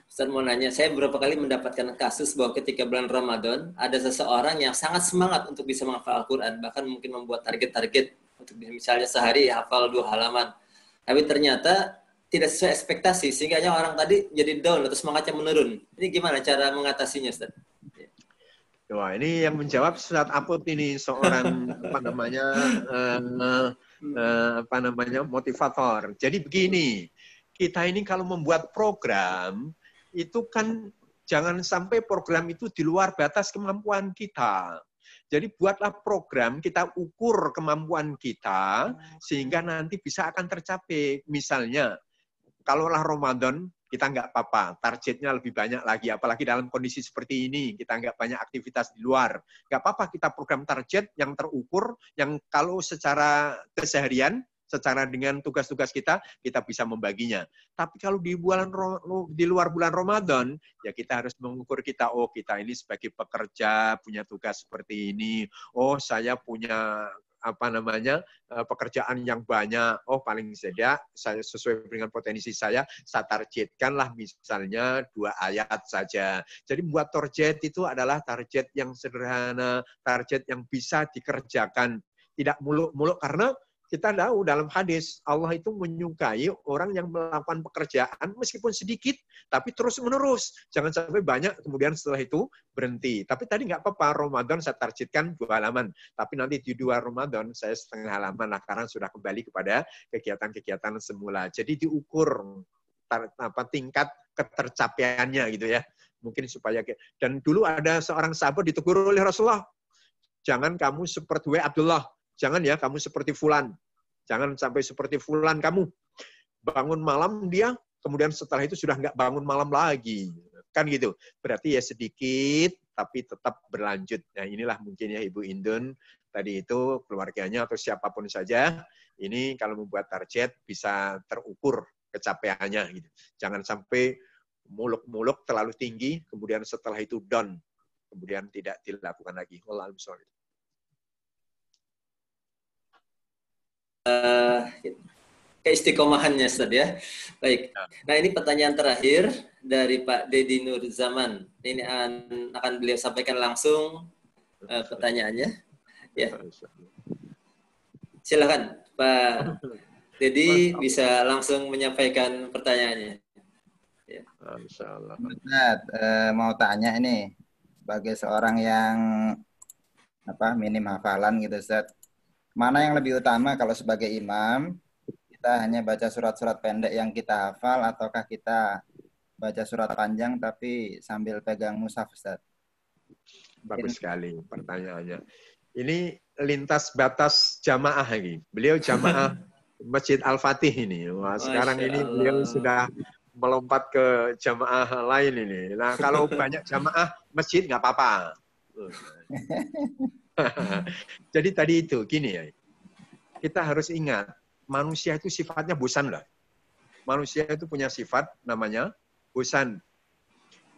Ustaz mau nanya, saya beberapa kali mendapatkan kasus bahwa ketika bulan Ramadan, ada seseorang yang sangat semangat untuk bisa menghafal Al-Quran, bahkan mungkin membuat target-target, untuk misalnya sehari hafal 2 halaman. Tapi ternyata tidak sesuai ekspektasi, sehingga orang tadi jadi down atau semangatnya menurun. Ini gimana cara mengatasinya, Ustaz? Wah, ini yang menjawab Ustaz Aput ini, seorang motivator. Jadi begini, kita ini kalau membuat program itu kan jangan sampai program itu di luar batas kemampuan kita. Jadi buatlah program, kita ukur kemampuan kita sehingga nanti bisa akan tercapai. Misalnya, kalaulah Ramadan kita nggak apa-apa, targetnya lebih banyak lagi, apalagi dalam kondisi seperti ini, kita nggak banyak aktivitas di luar. Nggak apa-apa kita program target yang terukur, yang kalau secara keseharian, secara dengan tugas-tugas kita bisa membaginya. Tapi kalau di luar bulan Ramadan, ya kita harus mengukur kita, oh kita ini sebagai pekerja, punya tugas seperti ini, oh saya punya pekerjaan yang banyak, oh paling tidak saya sesuai dengan potensi saya targetkanlah misalnya 2 ayat saja. Jadi membuat target itu adalah target yang sederhana, target yang bisa dikerjakan, tidak muluk-muluk, karena kita tahu dalam hadis Allah itu menyukai orang yang melakukan pekerjaan meskipun sedikit tapi terus-menerus. Jangan sampai banyak kemudian setelah itu berhenti. Tapi tadi nggak apa-apa, Ramadan saya targetkan 2 halaman. Tapi nanti di 2 Ramadan saya setengah halaman lah, karena sudah kembali kepada kegiatan-kegiatan semula. Jadi diukur tingkat ketercapaiannya gitu ya. Mungkin supaya, dan dulu ada seorang sahabat ditegur oleh Rasulullah. Jangan kamu seperti Abdullah. Jangan ya kamu seperti fulan. Jangan sampai seperti fulan kamu. Bangun malam dia, kemudian setelah itu sudah nggak bangun malam lagi. Kan gitu. Berarti ya sedikit, tapi tetap berlanjut. Nah inilah mungkin ya Ibu Indun, tadi itu keluarganya atau siapapun saja, ini kalau membuat target bisa terukur kecapaiannya. Gitu. Jangan sampai muluk-muluk terlalu tinggi, kemudian setelah itu down. Kemudian tidak dilakukan lagi. Wallahu a'lam. Keistiqomahannya, Ustaz ya. Baik. Nah, ini pertanyaan terakhir dari Pak Dedi Nur Zaman. Ini akan beliau sampaikan langsung pertanyaannya. Ya. Silakan Pak Dedi bisa langsung menyampaikan pertanyaannya. Ya. Ustaz, mau tanya ini sebagai seorang yang minim hafalan gitu, Ustaz. Mana yang lebih utama kalau sebagai imam, kita hanya baca surat-surat pendek yang kita hafal, ataukah kita baca surat panjang tapi sambil pegang mushaf, Ustaz? Bagus sekali pertanyaannya. Ini lintas batas jamaah lagi. Beliau jamaah Masjid Al-Fatih ini. Wah, sekarang ini beliau sudah melompat ke jamaah lain ini. Nah, kalau banyak jamaah masjid nggak apa-apa. Jadi tadi itu, gini ya, kita harus ingat, manusia itu sifatnya bosan lah. Manusia itu punya sifat namanya bosan.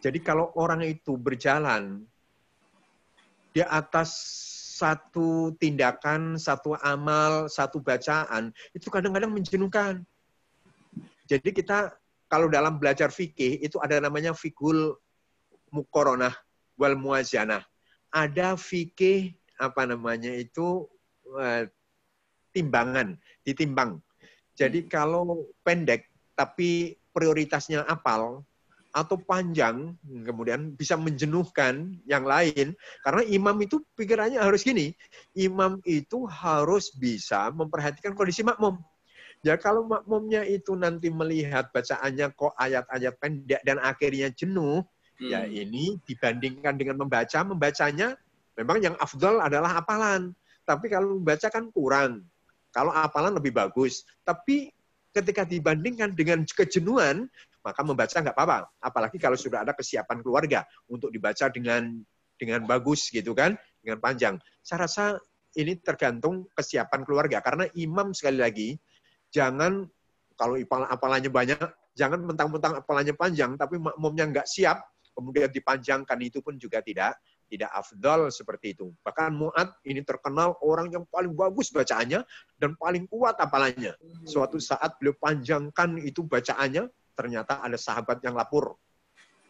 Jadi kalau orang itu berjalan di atas satu tindakan, satu amal, satu bacaan, itu kadang-kadang menjenuhkan. Jadi kita kalau dalam belajar fikih itu ada namanya fikul muqaranah wal muwazanah. Ada fikih timbangan, ditimbang. Jadi kalau pendek tapi prioritasnya apal atau panjang, kemudian bisa menjenuhkan yang lain. Karena imam itu pikirannya harus gini, imam itu harus bisa memperhatikan kondisi makmum. Ya kalau makmumnya itu nanti melihat bacaannya kok ayat-ayat pendek dan akhirnya jenuh, ya ini dibandingkan dengan membacanya memang yang afdal adalah hafalan. Tapi kalau membaca kan kurang. Kalau hafalan lebih bagus. Tapi ketika dibandingkan dengan kejenuhan, maka membaca nggak apa-apa. Apalagi kalau sudah ada kesiapan keluarga untuk dibaca dengan bagus gitu kan, dengan panjang. Saya rasa ini tergantung kesiapan keluarga. Karena imam sekali lagi, jangan kalau hafalannya banyak, jangan mentang-mentang hafalannya panjang, tapi makmumnya nggak siap, kemudian dipanjangkan, itu pun juga tidak afdal seperti itu. Bahkan Mu'ad ini terkenal orang yang paling bagus bacaannya dan paling kuat hafalannya. Suatu saat beliau panjangkan itu bacaannya, ternyata ada sahabat yang lapor,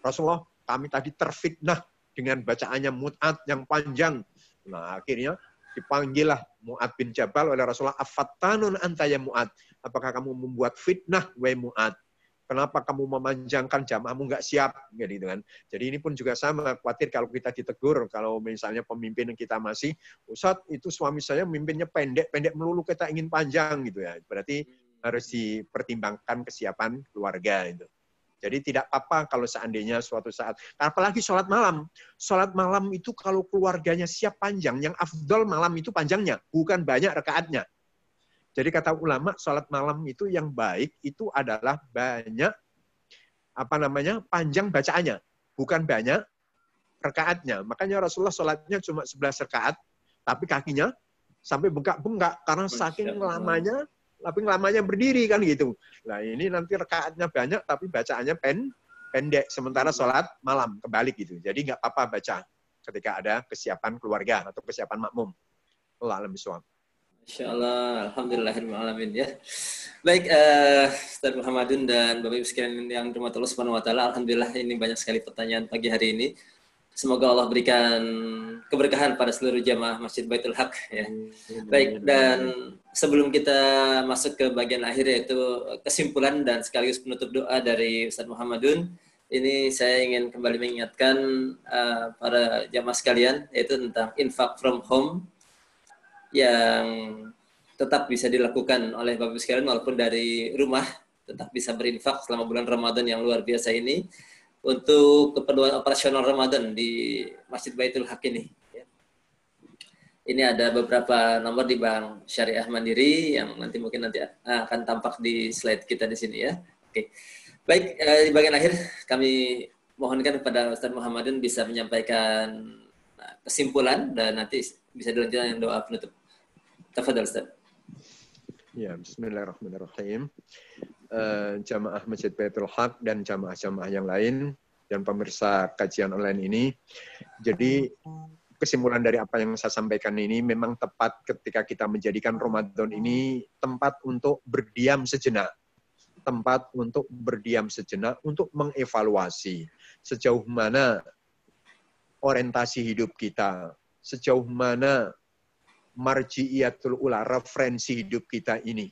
Rasulullah, kami tadi terfitnah dengan bacaannya Mu'ad yang panjang. Nah, akhirnya dipanggillah Mu'ad bin Jabal oleh Rasulullah, afattanun anta ya Mu'ad, apakah kamu membuat fitnah wahai Mu'ad? Kenapa kamu memanjangkan jamaahmu nggak siap? Gitu kan. Jadi ini pun juga sama, khawatir kalau kita ditegur, kalau misalnya pemimpin kita masih, Ustadz itu suami saya memimpinnya pendek melulu, kita ingin panjang gitu ya. Berarti harus dipertimbangkan kesiapan keluarga itu. Jadi tidak apa-apa kalau seandainya suatu saat, apalagi sholat malam. Sholat malam itu kalau keluarganya siap panjang, yang afdol malam itu panjangnya, bukan banyak rakaatnya. Jadi kata ulama, sholat malam itu yang baik itu adalah banyak panjang bacaannya, bukan banyak rakaatnya. Makanya Rasulullah sholatnya cuma 11 rakaat, tapi kakinya sampai bengkak-bengkak karena saking lamanya, tapi lamanya berdiri kan gitu. Nah ini nanti rakaatnya banyak, tapi bacaannya pendek. Sementara sholat malam kebalik gitu. Jadi nggak apa-apa baca ketika ada kesiapan keluarga atau kesiapan makmum. Allah alam bisawab. Masya Allah, alhamdulillahirrahmanirrahim ya. Baik, Ustaz Muhammadun dan Bapak Ibu sekalian yang dirahmati Allah Subhanahu wa taala, alhamdulillah ini banyak sekali pertanyaan pagi hari ini. Semoga Allah berikan keberkahan pada seluruh jamaah Masjid Baitul Haq ya. Baik, dan sebelum kita masuk ke bagian akhir yaitu kesimpulan dan sekaligus penutup doa dari Ustaz Muhammadun, ini saya ingin kembali mengingatkan para jamaah sekalian yaitu tentang infak from home yang tetap bisa dilakukan oleh Bapak Ibu sekalian walaupun dari rumah, tetap bisa berinfak selama bulan Ramadan yang luar biasa ini untuk keperluan operasional Ramadan di Masjid Baitul Haq ini. Ini ada beberapa nomor di Bank Syariah Mandiri yang nanti mungkin akan tampak di slide kita di sini ya. Oke. Baik, di bagian akhir kami mohonkan kepada Ustaz Muhammadun bisa menyampaikan kesimpulan dan nanti bisa dilanjutkan dengan doa penutup. Tafadhal Ustaz. Ya, bismillahirrahmanirrahim. Jamaah Masjid Baitul Haq dan jamaah-jamaah yang lain dan pemirsa kajian online ini. Jadi kesimpulan dari apa yang saya sampaikan ini memang tepat ketika kita menjadikan Ramadan ini tempat untuk berdiam sejenak. Tempat untuk berdiam sejenak untuk mengevaluasi sejauh mana orientasi hidup kita, sejauh mana marji'iyatul ula, referensi hidup kita ini.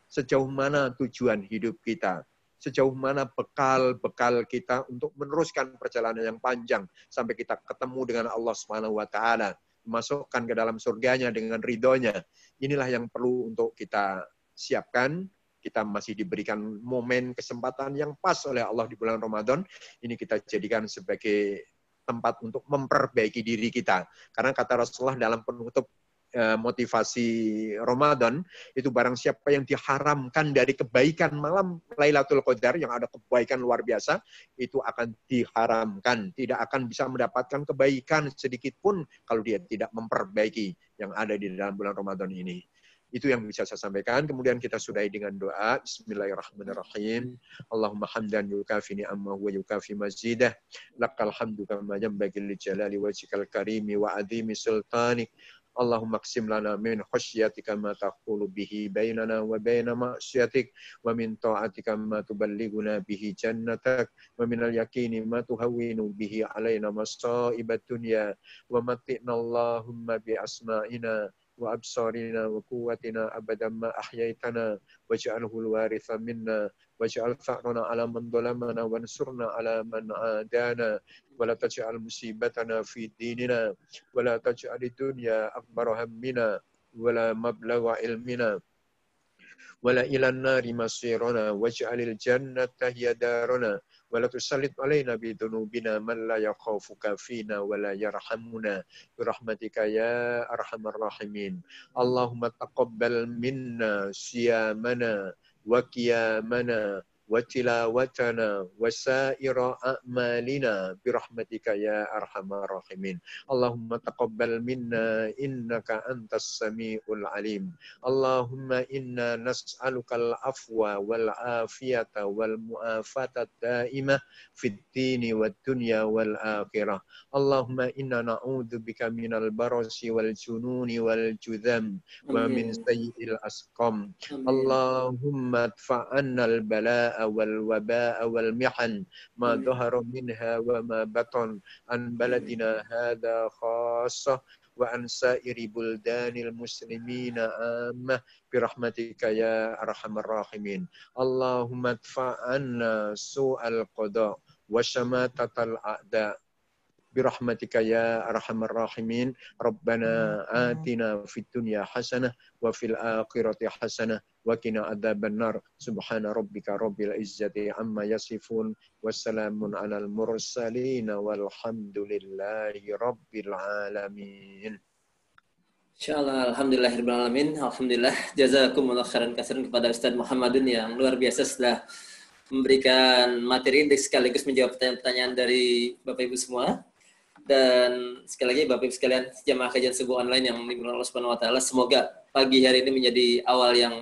Sejauh mana tujuan hidup kita. Sejauh mana bekal-bekal kita untuk meneruskan perjalanan yang panjang sampai kita ketemu dengan Allah Subhanahu wa taala, dimasukkan ke dalam surganya dengan ridhonya. Inilah yang perlu untuk kita siapkan. Kita masih diberikan momen kesempatan yang pas oleh Allah di bulan Ramadan. Ini kita jadikan sebagai tempat untuk memperbaiki diri kita. Karena kata Rasulullah dalam penutup motivasi Ramadan, itu barang siapa yang diharamkan dari kebaikan malam Lailatul Qadar, yang ada kebaikan luar biasa, itu akan diharamkan. Tidak akan bisa mendapatkan kebaikan sedikit pun kalau dia tidak memperbaiki yang ada di dalam bulan Ramadan ini. Itu yang bisa saya sampaikan. Kemudian kita sudahi dengan doa. Bismillahirrahmanirrahim. Allahumma hamdan yukafi ni'amahu wa yukafi mazidah. Lakal hamdu kama yanbaghi li jalali wajhikal karimi wa adhimi sultanik. Allahumma qsim lana min khasyatika ma taqulu bihi bainana wa baina ma'syatik wa min ta'atika ma tuballighuna bihi jannatak wa min al-yaqini ma tuhawwinu bihi alaina masa'ibat dunya wa matti'na Allahumma bi asma'ina wa absarina wa quwwatina abadan ma ahyaytana waj'alhu al-waritha minna waj'al tha'rana 'ala man dhalamana wansurna 'ala man 'adana wa la taj'al musibatana fi dinina wa la taj'al ad-dunya akbar hammina wa la mablagha ilmina wala ilan nari masirana waj'alil jannata hiya darana wala tusallit alaina bi dhunubina man la yakhafuka fina wala yarhamuna birahmatika ya arhamar rahimin. Allahumma taqabbal minna siyamana wa qiyamana wa tilawatana wa sa'ira a'malina birahmatika ya arhamar rahimin. Allahumma taqabbal minna innaka antas samiul alim. Allahumma inna nas'alukal afwa wal afiyata wal mu'afata da'imah fid dini wad dunya wal akhirah. Allahumma inna na'udzubika minal barasi wal jununi wal judham wa min sayyi'il asqam. Allahumma adfa'annal bala'a wal waba'a wal mihan ma dhahara minha wa ma batan an baladina hadha khassah wa an sa'iri buldanil muslimina ammah birahmatika ya arhamar rahimin. Allahumma adfa'anna su'al qada wa syamatatal a'da birahmatika ya arhamar rahimin. Rabbana atina fid dunya hasanah wa fil akhirati hasanah wa qina adzaban nar. Subhana rabbika rabbil izzati amma yasifun wassalamun alal mursalin walhamdulillahi rabbil alamin. Insyaallah, alhamdulillahirabbil alamin. Alhamdulillah, jazakumullah khairan katsiran kepada Ustaz Muhammadun yang luar biasa sudah memberikan materi sekaligus menjawab pertanyaan-pertanyaan dari Bapak Ibu semua. Dan sekali lagi Bapak Ibu sekalian, jamaah kajian subuh online yang dimuliakan Allah Subhanahu wa taala, semoga pagi hari ini menjadi awal yang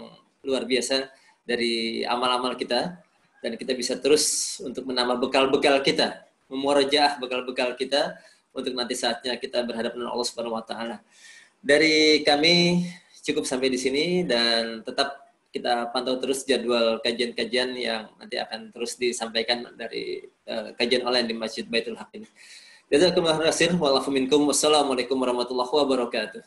luar biasa dari amal-amal kita dan kita bisa terus untuk menambah bekal-bekal kita, memurojaah bekal-bekal kita untuk nanti saatnya kita berhadapan dengan Allah Subhanahu wa taala. Dari kami cukup sampai di sini dan tetap kita pantau terus jadwal kajian-kajian yang nanti akan terus disampaikan dari kajian online di Masjid Baitul Haq ini. Jazakumullah khairan. Wassalamualaikum warahmatullahi wabarakatuh.